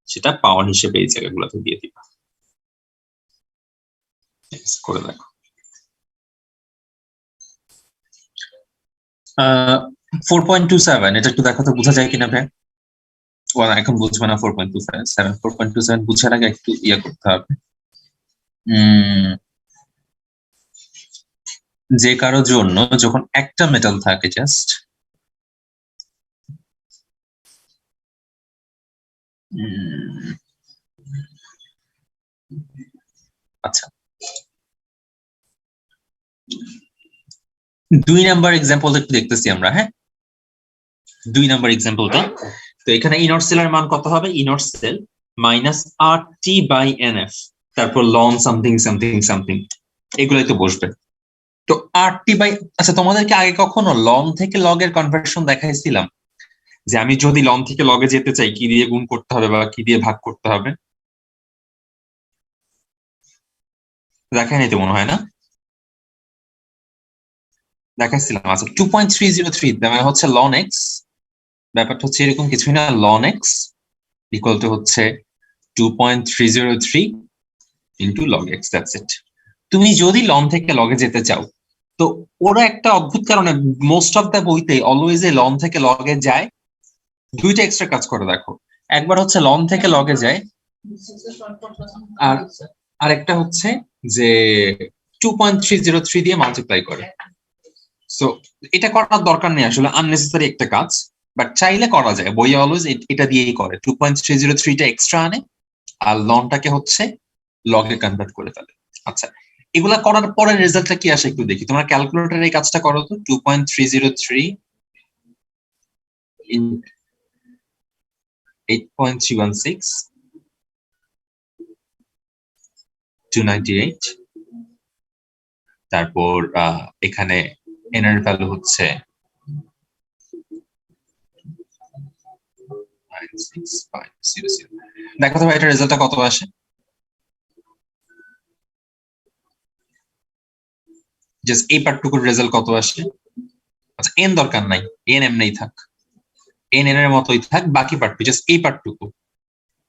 সেটা পাওয়ার হিসেবে এই জায়গাগুলোতে দিয়ে দিবা। করে দেখো। 4.27 এটা একটু দেখো তো বোঝা যায় কিনা ভাই? এখন বুঝবে না 4.27 4.27 বুঝার আগে একটু ইয়ে করতে হবে। যে কারোর জন্য যখন একটা মেটাল থাকে জাস্ট আচ্ছা 2 নাম্বার এক্সাম্পলটা একটু দেখতেছি আমরা। হ্যাঁ 2 নাম্বার এক্সাম্পলটা। তো এখানে ইনট সেলের মান কত হবে? ইনট সেল মাইনাস RT/NF তারপর লন সামথিং সামথিং সামথিং এগুলাই তো বসবে। তো আচ্ছা তোমাদেরকে আগে কখনো লন থেকে লগের কনভার্সন দেখাইছিলাম যে আমি যদি লন থেকে লগে যেতে চাই কি দিয়ে গুণ করতে হবে বা কি দিয়ে ভাগ করতে হবে? দেখাই নাই তো মনে হয় না? দেখাইছিলাম। আচ্ছা 2.303 মানে হচ্ছে লন এক্স, ব্যাপারটা হচ্ছে এরকম কিছুই না। লন এক্স ইকুয়াল টু হচ্ছে 2.303 into log x, that's it. তুমি যদি লন থেকে লগে যেতে চাও তো ওরা একটা অদ্ভুত কারণে মোস্ট অফ দ্য বইতে অলওয়েজ এই লন থেকে লগে যায়। দুইটা এক্সট্রা কাজ করে দেখো, একবার হচ্ছে লন থেকে লগে যায় আর আরেকটা হচ্ছে যে 2.303 দিয়ে মাল্টিপ্লাই করে। সো এটা করার দরকার নেই আসলে, আননেসেসারি একটা কাজ, বাট চাইলে করা যায়। বই অলওয়েজ এটা দিয়েই করে, 2.303 টা এক্সট্রা আনে আর লনটাকে হচ্ছে লগে কনভার্ট করে ফেলে। আচ্ছা এগুলা করার পরে রেজাল্টটা কি আসে একটু দেখি। তোমরা ক্যালকুলেটরে এই কাজটা করো তো। 2.303 ইন 8.316 298, তারপর এখানে এন এর ভ্যালু হচ্ছে 96500। দেখো তো ভাই এটা রেজাল্টটা কত আসে। জাস্ট এই পার্টটুকুর রেজাল্ট কত আসে? আচ্ছা এন দরকার নাই, এন এমনিই থাক, এন এর মতোই থাক, বাকি পার্টটুকু জাস্ট এই পার্টটুকু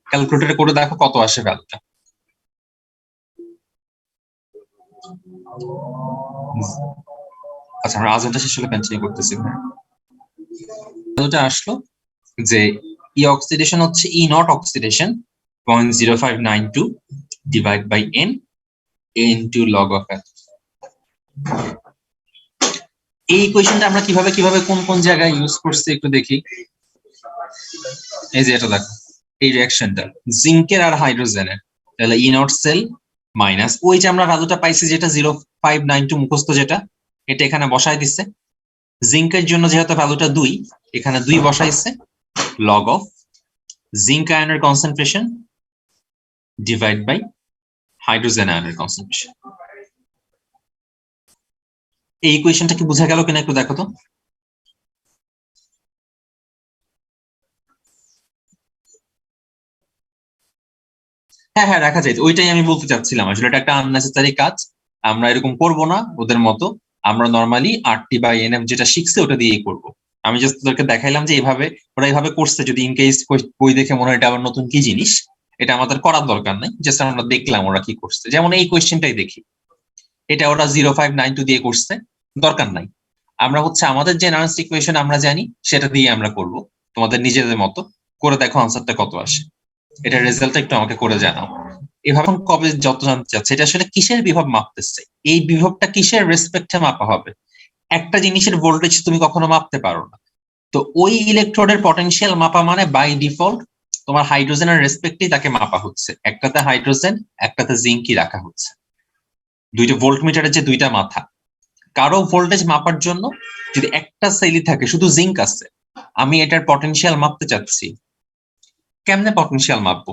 ক্যালকুলেটরে করে দেখো কত আসে ভ্যালুটা। আচ্ছা আমরা আজানটা শেষ হলে কন্টিনিউ করতেছি। ভ্যালুটা আসলো যে ই অক্সিডেশন হচ্ছে E naught oxidation 0.0592 divide by n into log of n. এই ইকুয়েশনটা আমরা কিভাবে কিভাবে কোন কোন জায়গায় ইউজ করছি একটু দেখি। এই যে এটা দেখো, এই রিঅ্যাকশনটা জিঙ্কের আর হাইড্রোজেনের, তাহলে ই নট সেল মাইনাস ওই যে আমরা ভ্যালুটা পাইছি যেটা 0592 মুখস্থ যেটা, এটা এখানে বসায় দিচ্ছে। জিঙ্কের জন্য যেহেতু ভ্যালুটা 2, এখানে 2 বসাইছে, লগ অফ জিঙ্ক আয়নের কনসেন্ট্রেশন ডিভাইড বাই হাইড্রোজেন আয়নের কনসেন্ট্রেশন। এই ইকুয়েশনটা কি বোঝা গেল কিনা একটু দেখো তো। হ্যাঁ হ্যাঁ রাখা যায়, ওইটাই আমি বলতে চাচ্ছিলাম আসলে এটা একটা আননেসেসারি কাজ, আমরা এরকম করব না ওদের মতো। আমরা নর্মালি RT/NF যেটা শিখছে ওটা দিয়েই করব। আমি জাস্ট তোদেরকে দেখাইলাম যে এইভাবে ওরা এইভাবে করছে, যদি ইন কেস বই দেখে মনে হয় এটা আবার নতুন কি জিনিস, এটা আমাদের করার দরকার নেই, জাস্ট আমরা দেখলাম ওরা কি করছে। যেমন এই কোয়েশ্চেনটাই দেখি, এটা ওরা 0592 দিয়ে করছে, দরকার নাই। আমরা হচ্ছে আমাদের যে এনার্জি ইকুয়েশন আমরা জানি সেটা দিয়ে আমরা করব, তোমাদের নিজেদের মতো করে দেখো আনসারটা কত আসে। এটা রেজাল্টটা একটু আমাকে করে জানাও। এভাবে কবে যত জানতে চাচ্ছে এটা আসলে কিসের বিভব মাপতেছে, এই বিভবটা কিসের রেসপেক্টে মাপা হবে। একটা জিনিসের ভোল্টেজ তুমি কখনো মাপতে পারো না, তো ওই ইলেকট্রোডের পটেনশিয়াল মাপা মানে বাই ডিফল্ট তোমার হাইড্রোজেনের রেসপেক্টেই তাকে মাপা হচ্ছে। একটাতে হাইড্রোজেন একটাতে জিঙ্কই রাখা হচ্ছে। দুইটা ভোল্টমিটারের যে দুইটা মাথা, কারো ভোল্টেজ মাপার জন্য যদি একটা সেলই থাকে শুধু জিঙ্ক আছে, আমি এটার পটেনশিয়াল মাপতে চাচ্ছি, কেমনে পটেনশিয়াল মাপবো?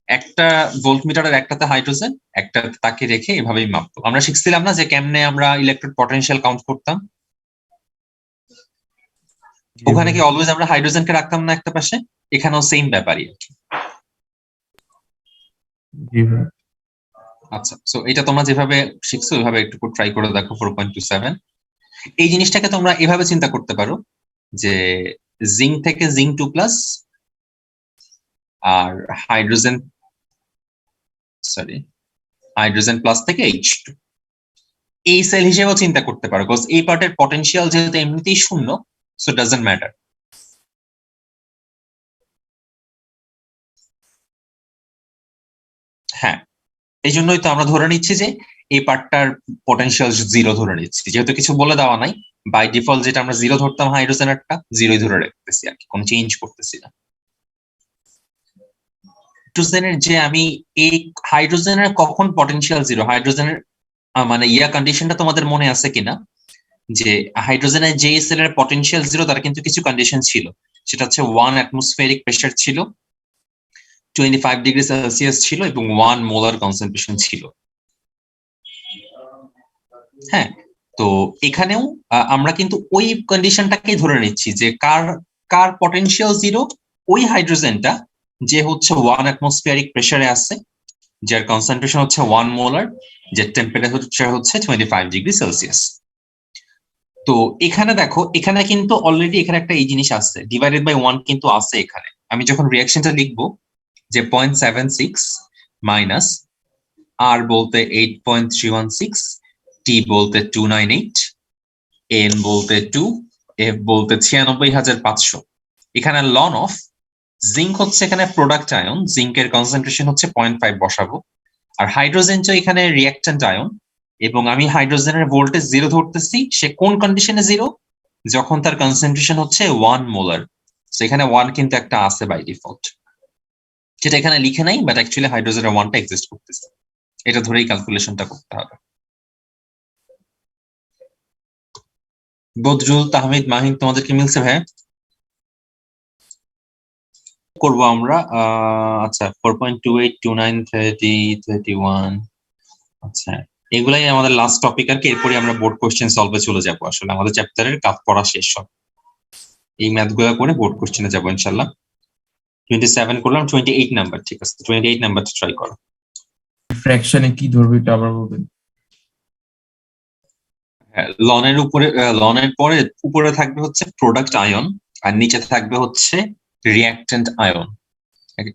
একটা ভোল্টমিটারের একটাতে হাইড্রোজেন একটা তাকে রেখে এভাবেই মাপবো। আমরা শিখছিলাম না যে কেমনে আমরা ইলেকট্রোড পটেনশিয়াল কাউন্ট করতাম? ওখানে কি অলওয়েজ আমরা হাইড্রোজেনকে রাখতাম না একটা পাশে? এখানেও সেম ব্যাপারই। আচ্ছা সো এটা তোমরা যেভাবে শিখছো ওইভাবে একটু ট্রাই করে দেখো। 4.27 এই জিনিসটাকে তোমরা এভাবে চিন্তা করতে পারো যে জিঙ্ক থেকে জিঙ্ক 2+ আর হাইড্রোজেন প্লাস থেকে H2 এই সেল হিসেবেও চিন্তা করতে পারো, বিকজ এই পার্টের পটেনশিয়াল যেহেতু এমনিতেই শূন্য, সো ডাজন্ট ম্যাটার। হ্যাঁ, এই জন্যই তো আমরা ধরে নিচ্ছি যে এই পার্টটার পটেনশিয়াল 0 ধরে নিচ্ছি, যেহেতু কিছু বলে দেওয়া নাই। বাই ডিফল্ট যেটা আমরা 0 ধরতাম হাইড্রোজেনেরটা, 0ই ধরে রাখতেছি আর কি, কোনো চেঞ্জ করতেছি না। হাইড্রোজেনের যে আমি এই হাইড্রোজেনের কখন পটেনশিয়াল 0, হাইড্রোজেনের মানে কন্ডিশনটা তোমাদের মনে আছে কিনা, যে হাইড্রোজেনের যে সেলের পটেনশিয়াল 0 তার কিন্তু কিছু কন্ডিশন ছিল। সেটা হচ্ছে 1 অ্যাটমসফিয়ারিক প্রেসার ছিল, 25 ডিগ্রি সেলসিয়াস ছিল এবং 1 মোলার কনসেন্ট্রেশন ছিল। হ্যাঁ, তো এখানেও আমরা কিন্তু ওই কন্ডিশনটাকেই ধরে নিচ্ছি যে কার পটেনশিয়াল 0, ওই হাইড্রোজেনটা যে হচ্ছে 1 অ্যাটমসফিয়ারিক প্রেসারে আছে, যার কনসেন্ট্রেশন হচ্ছে 1 মোলার, যার টেম্পারেচার হচ্ছে 25 ডিগ্রি সেলসিয়াস। তো এখানে দেখো, এখানে কিন্তু অলরেডি এখানে একটা এই জিনিস আছে, ডিভাইডেড বাই 1 কিন্তু আছে এখানে। আমি যখন রিঅ্যাকশনটা লিখবো যে 0.76 মাইনাস আর বলতে 8.316, টি বলতে 298, এন বলতে 2, এফ বলতে 96,500। এখানে লন অফ জিঙ্ক হচ্ছে এখানে প্রোডাক্ট আয়ন, জিঙ্কের কনসেন্ট্রেশন হচ্ছে 0.5 বসাবো, আর হাইড্রোজেন তো এখানে রিঅ্যাকট্যান্ট আয়ন, এবং আমি হাইড্রোজেনের ভোল্টেজ 0 ধরতেছি। সে কোন কন্ডিশনে 0? যখন তার কনসেন্ট্রেশন হচ্ছে 1 মোলার। সেখানে 1 কিন্তু একটা আছে বাই ডিফল্ট, যেটা এখানে লিখে নাই, বাট অ্যাকচুয়ালি হাইড্রোজেনের 1টা এক্সিস্ট করতেছে। এটা ধরেই ক্যালকুলেশনটা করতে হবে। বদরুল, তাহমিদ, মাহিন, তোমাদেরকে মিলছে ভাই? করবো আমরা আচ্ছা 4.28, 29, 30, 31। আচ্ছা, এগুলাই আমাদের লাস্ট টপিক আর কি। এরপরে আমরা বোর্ড কোশ্চেন সলভে চলে যাবো। আসলে আমাদের চ্যাপ্টারের কাজ পড়া শেষ সব, এই ম্যাথ গুলো করে বোর্ড কোশ্চেনে যাবো ইনশাল্লাহ। 27 করলাম, 28 নাম্বার। ঠিক আছে, 28 নাম্বারটা ট্রাই করো। ফ্র্যাকশনে কি ধরবে এটা আবার বলবেন? হ্যাঁ, লনের উপরে, লনের পরে উপরে থাকবে হচ্ছে প্রোডাক্ট আয়ন, আর নিচে থাকবে হচ্ছে রিঅ্যাকট্যান্ট আয়ন।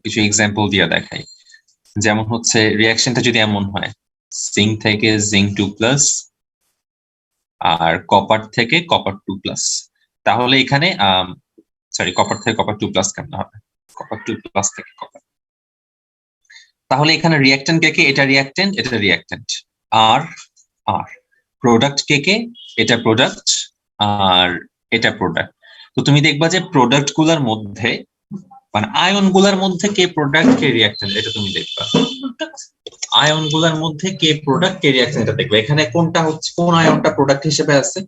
কিছু এক্সাম্পল দিয়ে দেখাই। যেমন হচ্ছে রিঅ্যাকশনটা যদি এমন হয়, জিঙ্ক থেকে জিঙ্ক 2+, আর কপার থেকে কপার 2+, তাহলে এখানে সরি, কপার থেকে কপার 2+ কেমন হবে, কপার 2+ থেকে কপার। তাহলে এখানে রিঅ্যাকট্যান্ট কে কে, এটা রিঅ্যাকট্যান্ট, এটা রিঅ্যাকট্যান্ট, আর আর প্রোডাক্ট কে কে, এটা প্রোডাক্ট আর এটা প্রোডাক্ট। তো তুমি দেখবা যে প্রোডাক্ট গুলার মধ্যে, মানে আয়ন গুলার মধ্যে কে প্রোডাক্ট কে রিঅ্যাকট্যান্ট, এটা তুমি দেখবা। আয়ন গুলার মধ্যে কে প্রোডাক্ট কে রিঅ্যাকশন, এটা দেখবে। এখানে কোনটা হচ্ছে, কোন আয়নটা প্রোডাক্ট হিসেবে আছে?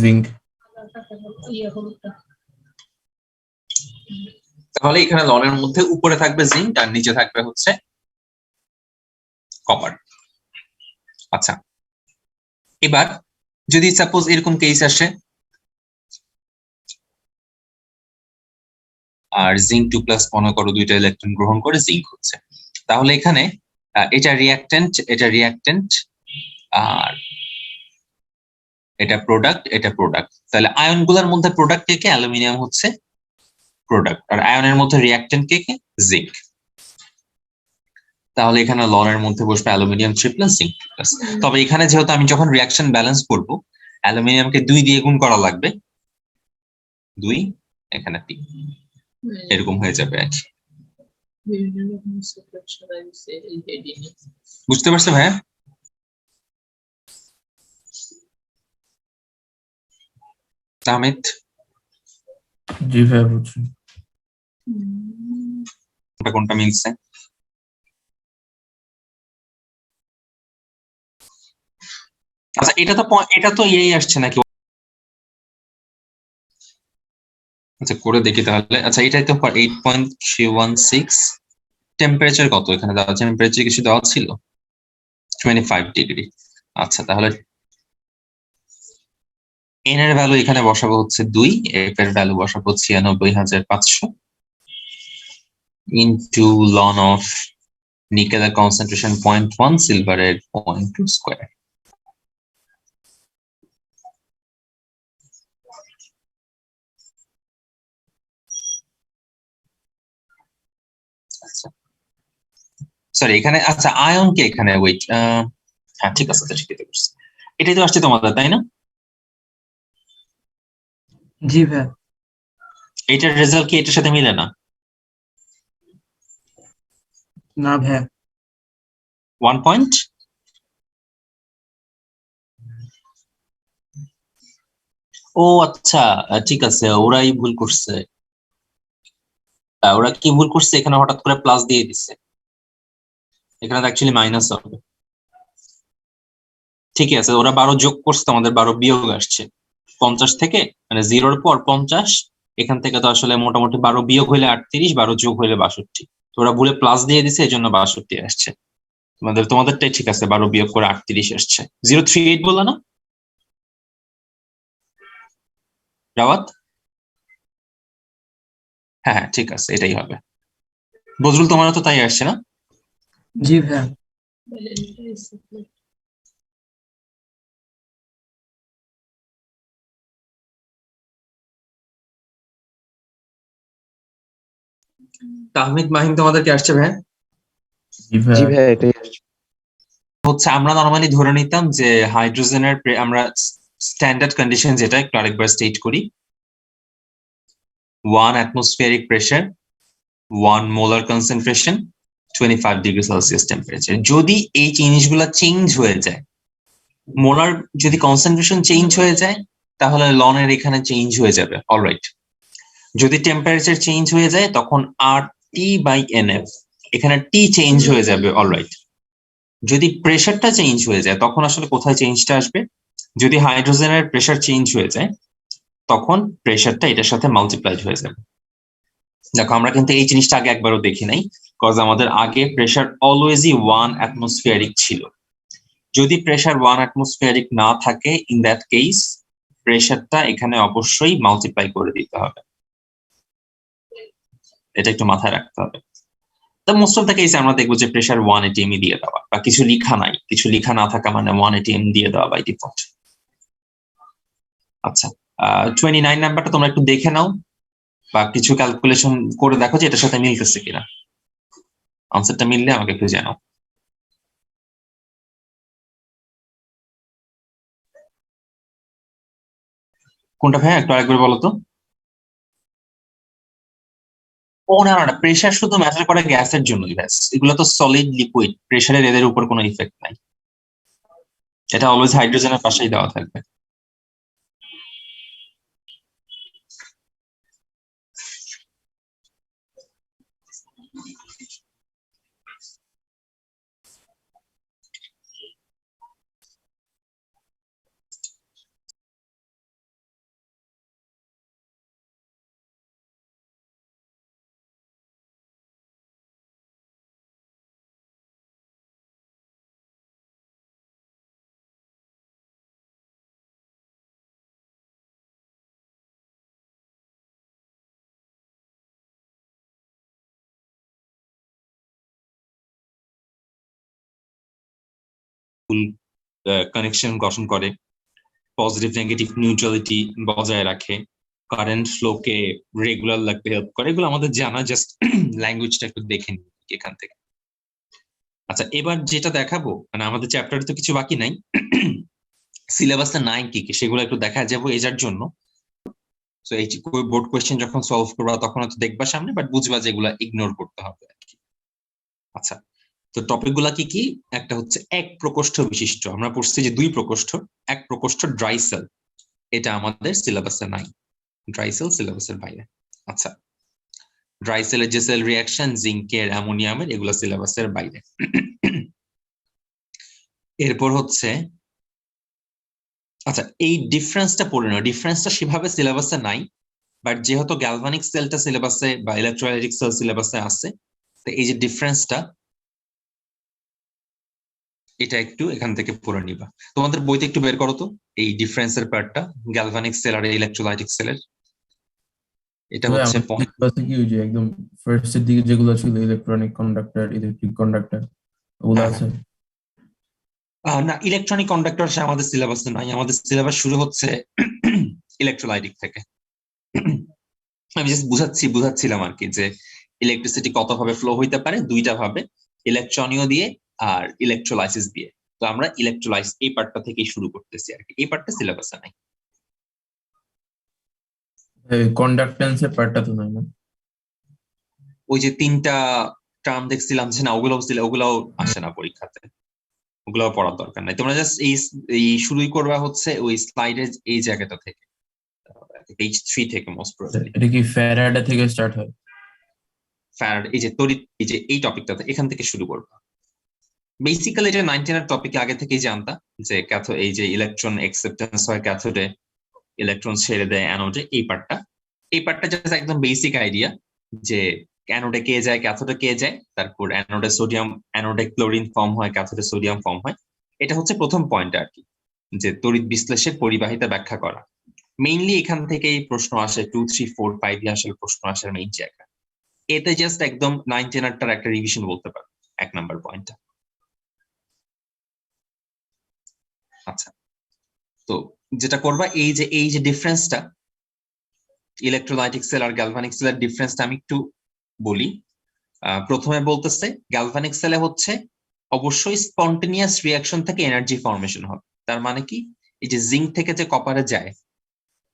জিঙ্ক। তাহলে এখানে লনের মধ্যে উপরে থাকবে জিঙ্ক আর নিচে থাকবে হচ্ছে কপার। আচ্ছা, এবার যদি সাপোজ এরকম কেস আসে, আর জিঙ্ক 2+ মনে করো 2টা ইলেকট্রন গ্রহণ করে জিঙ্ক হচ্ছে, তাহলে এখানে এটা রিঅ্যাকট্যান্ট, এটা রিঅ্যাকট্যান্ট, আর এটা প্রোডাক্ট, এটা প্রোডাক্ট। তাহলে আয়ন গুলার মধ্যে প্রোডাক্ট কে কে, অ্যালুমিনিয়াম হচ্ছে প্রোডাক্ট, আর আয়নের মধ্যে রিঅ্যাকট্যান্ট কে কে, জিঙ্ক। তাহলে এখানে লনের মধ্যে বসবে অ্যালুমিনিয়াম 3+, জিঙ্ক 2+। তবে এখানে যেহেতু আমি যখন রিঅ্যাকশন ব্যালেন্স করব, অ্যালুমিনিয়ামকে 2 দিয়ে গুণ করা লাগবে, 2 এখানে 3, এরকম হয়ে যাবে আর কি। বুঝতে পারছো ভাইয়া? তাহমিদ, জি ভাই বুঝছি। কোনটা মিলছে? আচ্ছা, এটা তো এই আসছে নাকি? আচ্ছা, করে দেখি তাহলে। আচ্ছা, এটাই তো 8.316। টেম্পারেচার কত এখানে দেওয়া? টেম্পারেচার কিছু দেওয়া ছিল, 25 ডিগ্রি। আচ্ছা, তাহলে এন এর ভ্যালু এখানে বসাবো হচ্ছে 2, এফ এর ভ্যালু বসাবো 96,500 ইন্টু লন অফ নিকেলের কনসেন্ট্রেশন 0.1, সিলভারের 0.2 স্কোয়ার। সরি এখানে আচ্ছা আয়ন কে এখানে ওয়েট, হ্যাঁ ঠিক আছে, ঠিকই তো করছি। এটাই তো আসছে তোমাদের, তাই না? জি ভাইয়া। এটার রেজাল্ট কি এটার সাথে মিলে না? না ভাইয়া। 1 পয়েন্ট। ও আচ্ছা, ঠিক আছে, ওরাই ভুল করছে। ওরা কি ভুল করছে, এখানে হঠাৎ করে প্লাস দিয়ে দিচ্ছে, এখানে অ্যাকচুয়ালি মাইনাস হবে। ঠিকই আছে, ওরা 12 যোগ করছে, আমাদের 12 বিয়োগ আসছে 50 থেকে, মানে 0-র পর 50, এখান থেকে তো আসলে মোটামুটি 12 বিয়োগ হইলে 38, 12 যোগ হইলে 62। তো ওরা ভুলে প্লাস দিয়ে দিছে, এই জন্য 62 আসছে। তোমাদেরটাই ঠিক আছে, 12 বিয়োগ করে 38 আসছে। 038 বললা না রাওয়াত? হ্যাঁ হ্যাঁ ঠিক আছে, এটাই হবে। বজরুল তোমারও তো তাই আসছে না? জি ভাইয়া। তাহমিদ মাহিম তোমাদের কি আসছে ভাই? জি ভাইয়া এটাই আসছে। হচ্ছে আমরা নরমালি ধরে নিতাম যে হাইড্রোজেনের আমরা স্ট্যান্ডার্ড কন্ডিশন যেটা একটু আরেকবার স্টেট করি, 1 atmospheric pressure, 1 molar concentration, 25 degree Celsius temperature. যদি এই জিনিসগুলো চেঞ্জ হয়ে যায়, মোলার যদি কনসেন্ট্রেশন চেঞ্জ হয়ে যায়, তাহলে লনের এখানে চেঞ্জ হয়ে যাবে, অলরাইট। যদি টেম্পারেচার চেঞ্জ হয়ে যায়, তখন আর টি বাই এনএফ, এখানে টি চেঞ্জ হয়ে যাবে, অলরাইট। যদি প্রেশারটা চেঞ্জ হয়ে যায়, তখন আসলে কোথায় চেঞ্জটা আসবে? যদি হাইড্রোজেনের প্রেশার চেঞ্জ হয়ে যায়, তখন প্রেশারটা এটার সাথে মাল্টিপ্লাইড হয়ে যাবে। দেখো আমরা কিন্তু এই জিনিসটা আগে একবারও দেখি নাই, কজ আমাদের আগে প্রেশার অলওয়েজই 1 অ্যাটমসফিয়ারিক ছিল। যদি প্রেশার 1 অ্যাটমসফিয়ারিক না থাকে, ইন দ্যাট কেস প্রেশারটা এখানে অবশ্যই মাল্টিপ্লাই করে দিতে হবে, এটা একটু মাথায় রাখতে হবে। তো মোস্ট অফ দ্য কেসে আমরা দেখবো যে প্রেশার 1 atm দিয়ে দেওয়া, বা কিছু লিখা নাই, কিছু লিখা না থাকা মানে 1 atm দিয়ে দেওয়া বাই ডিফল্ট। আচ্ছা, 29 নাম্বারটা তোমরা একটু দেখে নাও, বা কিছু ক্যালকুলেশন করে দেখো যে এটার সাথে মিলতেছে কিনা। আনসারটা মিললে আমাকে একটু জানাও। কোনটা ভাই, একটু আরেকবার বলো তো। ও না না, প্রেশার শুধু ম্যাটার করে গ্যাসের জন্যই, ব্যাস। এগুলো তো সলিড লিকুইড, প্রেশারের এদের উপর কোনো ইফেক্ট নাই, এটা অলওয়েজ হাইড্রোজেনের পাশেই দেওয়া থাকবে। কানেকশন গঠন করে, পজিটিভ নেগেটিভ নিউট্রালিটি বজায় রাখে, কারেন্ট ফ্লোকে রেগুলার লাগতে হেল্প করে, এগুলো আমাদের জানা, জাস্ট ল্যাঙ্গুয়েজটা একটু দেখে নিই এখান থেকে। আচ্ছা এবার যেটা দেখাবো, মানে আমাদের চ্যাপ্টারে তো কিছু বাকি নাই, সিলেবাসটা নাই কি কি সেগুলো একটু দেখা যাবো এটার জন্য। তো এই বোর্ড কোয়েশ্চেন যখন সলভ করবা তখন হয়তো দেখবা সামনে, বাট বুঝবা যে এগুলা ইগনোর করতে হবে আর কি। আচ্ছা, তো টপিক গুলা কি কি? একটা হচ্ছে এক প্রকোষ্ঠ বিশিষ্ট, আমরা পড়ছি যে 2 প্রকোষ্ঠ, এক প্রকোষ্ঠ ড্রাই সেল, এটা আমাদের সিলেবাসে নাই, ড্রাই সেল সিলেবাসের বাইরে। আচ্ছা, ড্রাই সেলের যে সেল রিয়াকশন জিঙ্কের অ্যামোনিয়ামের, এগুলো সিলেবাসের বাইরে। এরপর হচ্ছে, আচ্ছা এই ডিফারেন্সটা পড়ে নাও, ডিফারেন্সটা সেভাবে সিলেবাসে নাই, বাট যেহেতু গ্যালভানিক সেলটা সিলেবাসে বা ইলেকট্রোলাইটিক সেল সিলেবাসে আছে, তো এই যে ডিফারেন্সটা, এটা একটু এখান থেকে পড়ে নিবা। তোমাদের বইতে একটু বের করো তো এই ডিফারেন্সের পার্টটা, গ্যালভানিক সেল আর ইলেকট্রোলাইটিক সেলের। এটা ভাই, হচ্ছে আমাদের ক্লাসে কি ওই যে একদম ফার্স্ট এর দিকে যেগুলো ছিল ইলেকট্রনিক কন্ডাক্টর, ইলেকট্রিক কন্ডাক্টর, ওগুলো হ্যাঁ, আছে? না, ইলেকট্রনিক কন্ডাক্টর আমাদের সিলেবাসে নাই। আমাদের সিলেবাস শুরু হচ্ছে ইলেকট্রোলাইটিক থেকে। আমি জাস্ট বুঝাচ্ছিলাম আর কি, যে ইলেকট্রিসিটি কত ভাবে ফ্লো হইতে পারে, দুইটা ভাবে, ইলেকট্রনীয় দিয়ে আর ইলেকট্রোলাইসিস দিয়ে। তো আমরা ইলেকট্রোলাইস এই পার্টটা থেকেই শুরু করতেছি আর কি, এই পার্টটা সিলেবাসে নাই। কন্ডাক্টেন্সের পার্টটা তো নাই না? ওই যে তিনটা টার্ম দেখছিলাম যে না, ওগুলাও আসে না পরীক্ষাতে, ওগুলাও পড়ার দরকার নাই। তোমরা জাস্ট এই শুরুই করবা হচ্ছে ওই স্লাইডের এই জায়গাটা থেকে, পেজ 3 থেকে মোস্ট প্রবাবলি। এটা কি ফ্যারাডে থেকে স্টার্ট হয়? ফ্যারাড, এই যে তড়িৎ, এই যে এই টপিকটাতে এখান থেকে শুরু করবা। বেসিক্যালি এটা 19 টপিক আগে থেকেই জানতা, যে ক্যাথোড, এই যে ইলেকট্রন অ্যাকসেপ্টেন্স হয় ক্যাথোডে, ইলেকট্রন ছেড়ে দেয় অ্যানোডে, এই পার্টটা জাস্ট একদম বেসিক আইডিয়া, যে অ্যানোডে কে যায়, ক্যাথোডে কে যায়, তারপর অ্যানোডে সোডিয়াম, অ্যানোডে ক্লোরিন ফর্ম হয়, ক্যাথোডে সোডিয়াম ফর্ম হয়। এটা হচ্ছে প্রথম পয়েন্ট আর কি, যে তড়িৎ বিশ্লেষের পরিবাহিতা ব্যাখ্যা করা। মেইনলি এখান থেকেই প্রশ্ন আসে, 2, 3, 4, 5 আসলে প্রশ্ন আসার মেইন জায়গা। এতে জাস্ট একদম 19টার একটা রিভিশন বলতে পারো, 1 নম্বর পয়েন্টটা। আচ্ছা, তো যেটা করবা, এই যে ডিফারেন্সটা, ইলেকট্রোলাইটিক সেল আর গ্যালভানিক সেলের ডিফারেন্সটা আমি একটু বলি। প্রথমে বলতেছে গ্যালভানিক সেলে হচ্ছে অবশ্যই স্পন্টেনিয়াস রিয়াকশন থেকে এনার্জি ফর্মেশন হবে। তার মানে কি, এই যে জিঙ্ক থেকে যে কপারে যায়,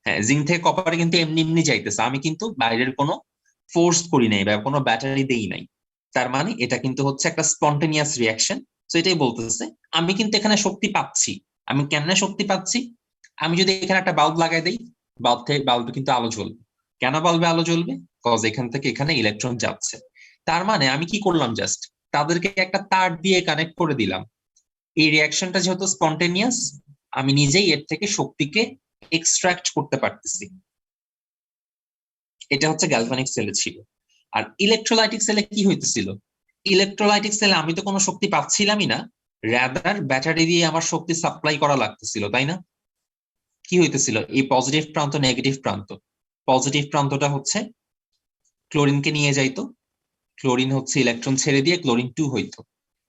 হ্যাঁ, জিঙ্ক থেকে কপারে কিন্তু এমনি এমনি যাইতেছে, আমি কিন্তু বাইরের কোনো ফোর্স করি নাই বা কোনো ব্যাটারি দেই নাই। তার মানে এটা কিন্তু হচ্ছে একটা স্পন্টেনিয়াস রিয়াকশন। তো এটাই বলতেছে আমি কিন্তু এখানে শক্তি পাচ্ছি। আমি কেমনে শক্তি পাচ্ছি? আমি যদি এখানে একটা বাল্ব লাগাই দিই, বাল্বে কিন্তু আলো জ্বলবে। কেন বাল্বে আলো জ্বলবে? কজ এখান থেকে এখানে ইলেকট্রন যাচ্ছে। তার মানে আমি কি করলাম, জাস্ট তাদেরকে একটা তার দিয়ে কানেক্ট করে দিলাম। এই রিয়াকশনটা যেহেতু স্পন্টেনিয়াস, আমি নিজেই এর থেকে শক্তিকে এক্সট্রাক্ট করতে পারতেছি। এটা হচ্ছে গ্যালভানিক সেলে ছিল। আর ইলেকট্রোলাইটিক সেলে কি হইতেছিল? ইলেকট্রোলাইটিক সেলে আমি তো কোনো শক্তি পাচ্ছিলামই না, রাদার ব্যাটারি দিয়ে আমার শক্তি সাপ্লাই করা লাগতেছিল, তাই না? কি হইতেছিল, এই পজিটিভ প্রান্ত, নেগেটিভ প্রান্ত, পজিটিভ প্রান্তটা হচ্ছে ক্লোরিনকে নিয়ে যাইতো, ক্লোরিন হচ্ছে ইলেকট্রন ছেড়ে দিয়ে ক্লোরিন 2 হইতো।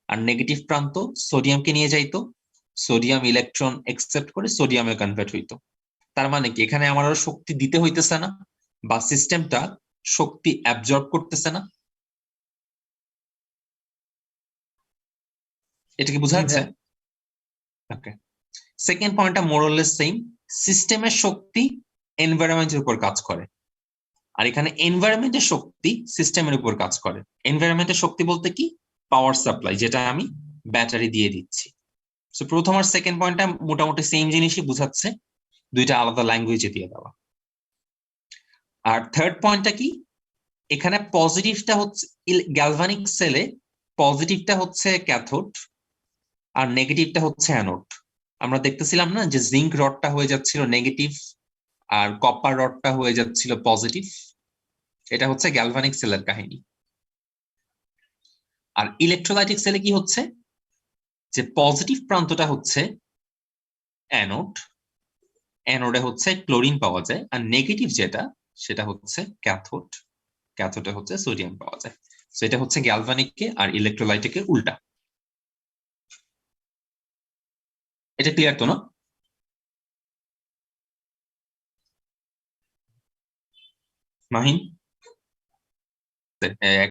আর নেগেটিভ প্রান্ত সোডিয়ামকে নিয়ে যাইতো, সোডিয়াম ইলেকট্রন একসেপ্ট করে সোডিয়ামে কনভার্ট হইতো। তার মানে কি, এখানে আমার আরো শক্তি দিতে হইতেছে না, বা সিস্টেমটা শক্তি অ্যাবজর্ব করতেছে না। এটা কি বোঝা জি যাচ্ছে? ভাইয়া। ওকে। সেকেন্ড পয়েন্টটা মোরলেস সেম, সিস্টেমের শক্তি এনভায়রনমেন্টের উপর কাজ করে, আর এখানে এনভায়রনমেন্টের শক্তি সিস্টেমের উপর কাজ করে। এনভায়রনমেন্টের শক্তি বলতে কি, পাওয়ার সাপ্লাই, যেটা আমি ব্যাটারি দিয়ে দিচ্ছি। সো প্রথম আর সেকেন্ড পয়েন্টটা মোটামুটি সেম জিনিসই বুঝাচ্ছে, দুইটা আলাদা ল্যাঙ্গুয়েজে দিয়ে দেওয়া। আর থার্ড পয়েন্টটা কি, এখানে পজিটিভটা হচ্ছে গ্যালভানিক সেলে, পজিটিভটা হচ্ছে ক্যাথোড আর নেগেটিভটা হচ্ছে অ্যানোড। আমরা দেখতেছিলাম না যে জিঙ্ক রডটা হয়ে যাচ্ছিল নেগেটিভ, আর কপার রডটা হয়ে যাচ্ছিল পজিটিভ। এটা হচ্ছে গ্যালভানিক সেলের কাহিনী। আর ইলেকট্রোলাইটিক সেলে কি হচ্ছে, যে পজিটিভ প্রান্তটা হচ্ছে অ্যানোড, অ্যানোডে হচ্ছে ক্লোরিন পাওয়া যায়, আর নেগেটিভ যেটা, সেটা হচ্ছে ক্যাথোড, ক্যাথোডে হচ্ছে সোডিয়াম পাওয়া যায়। তো এটা হচ্ছে গ্যালভানিককে আর ইলেকট্রোলাইটিকের উল্টা। এটা ক্লিয়ার তো না? মাহিন?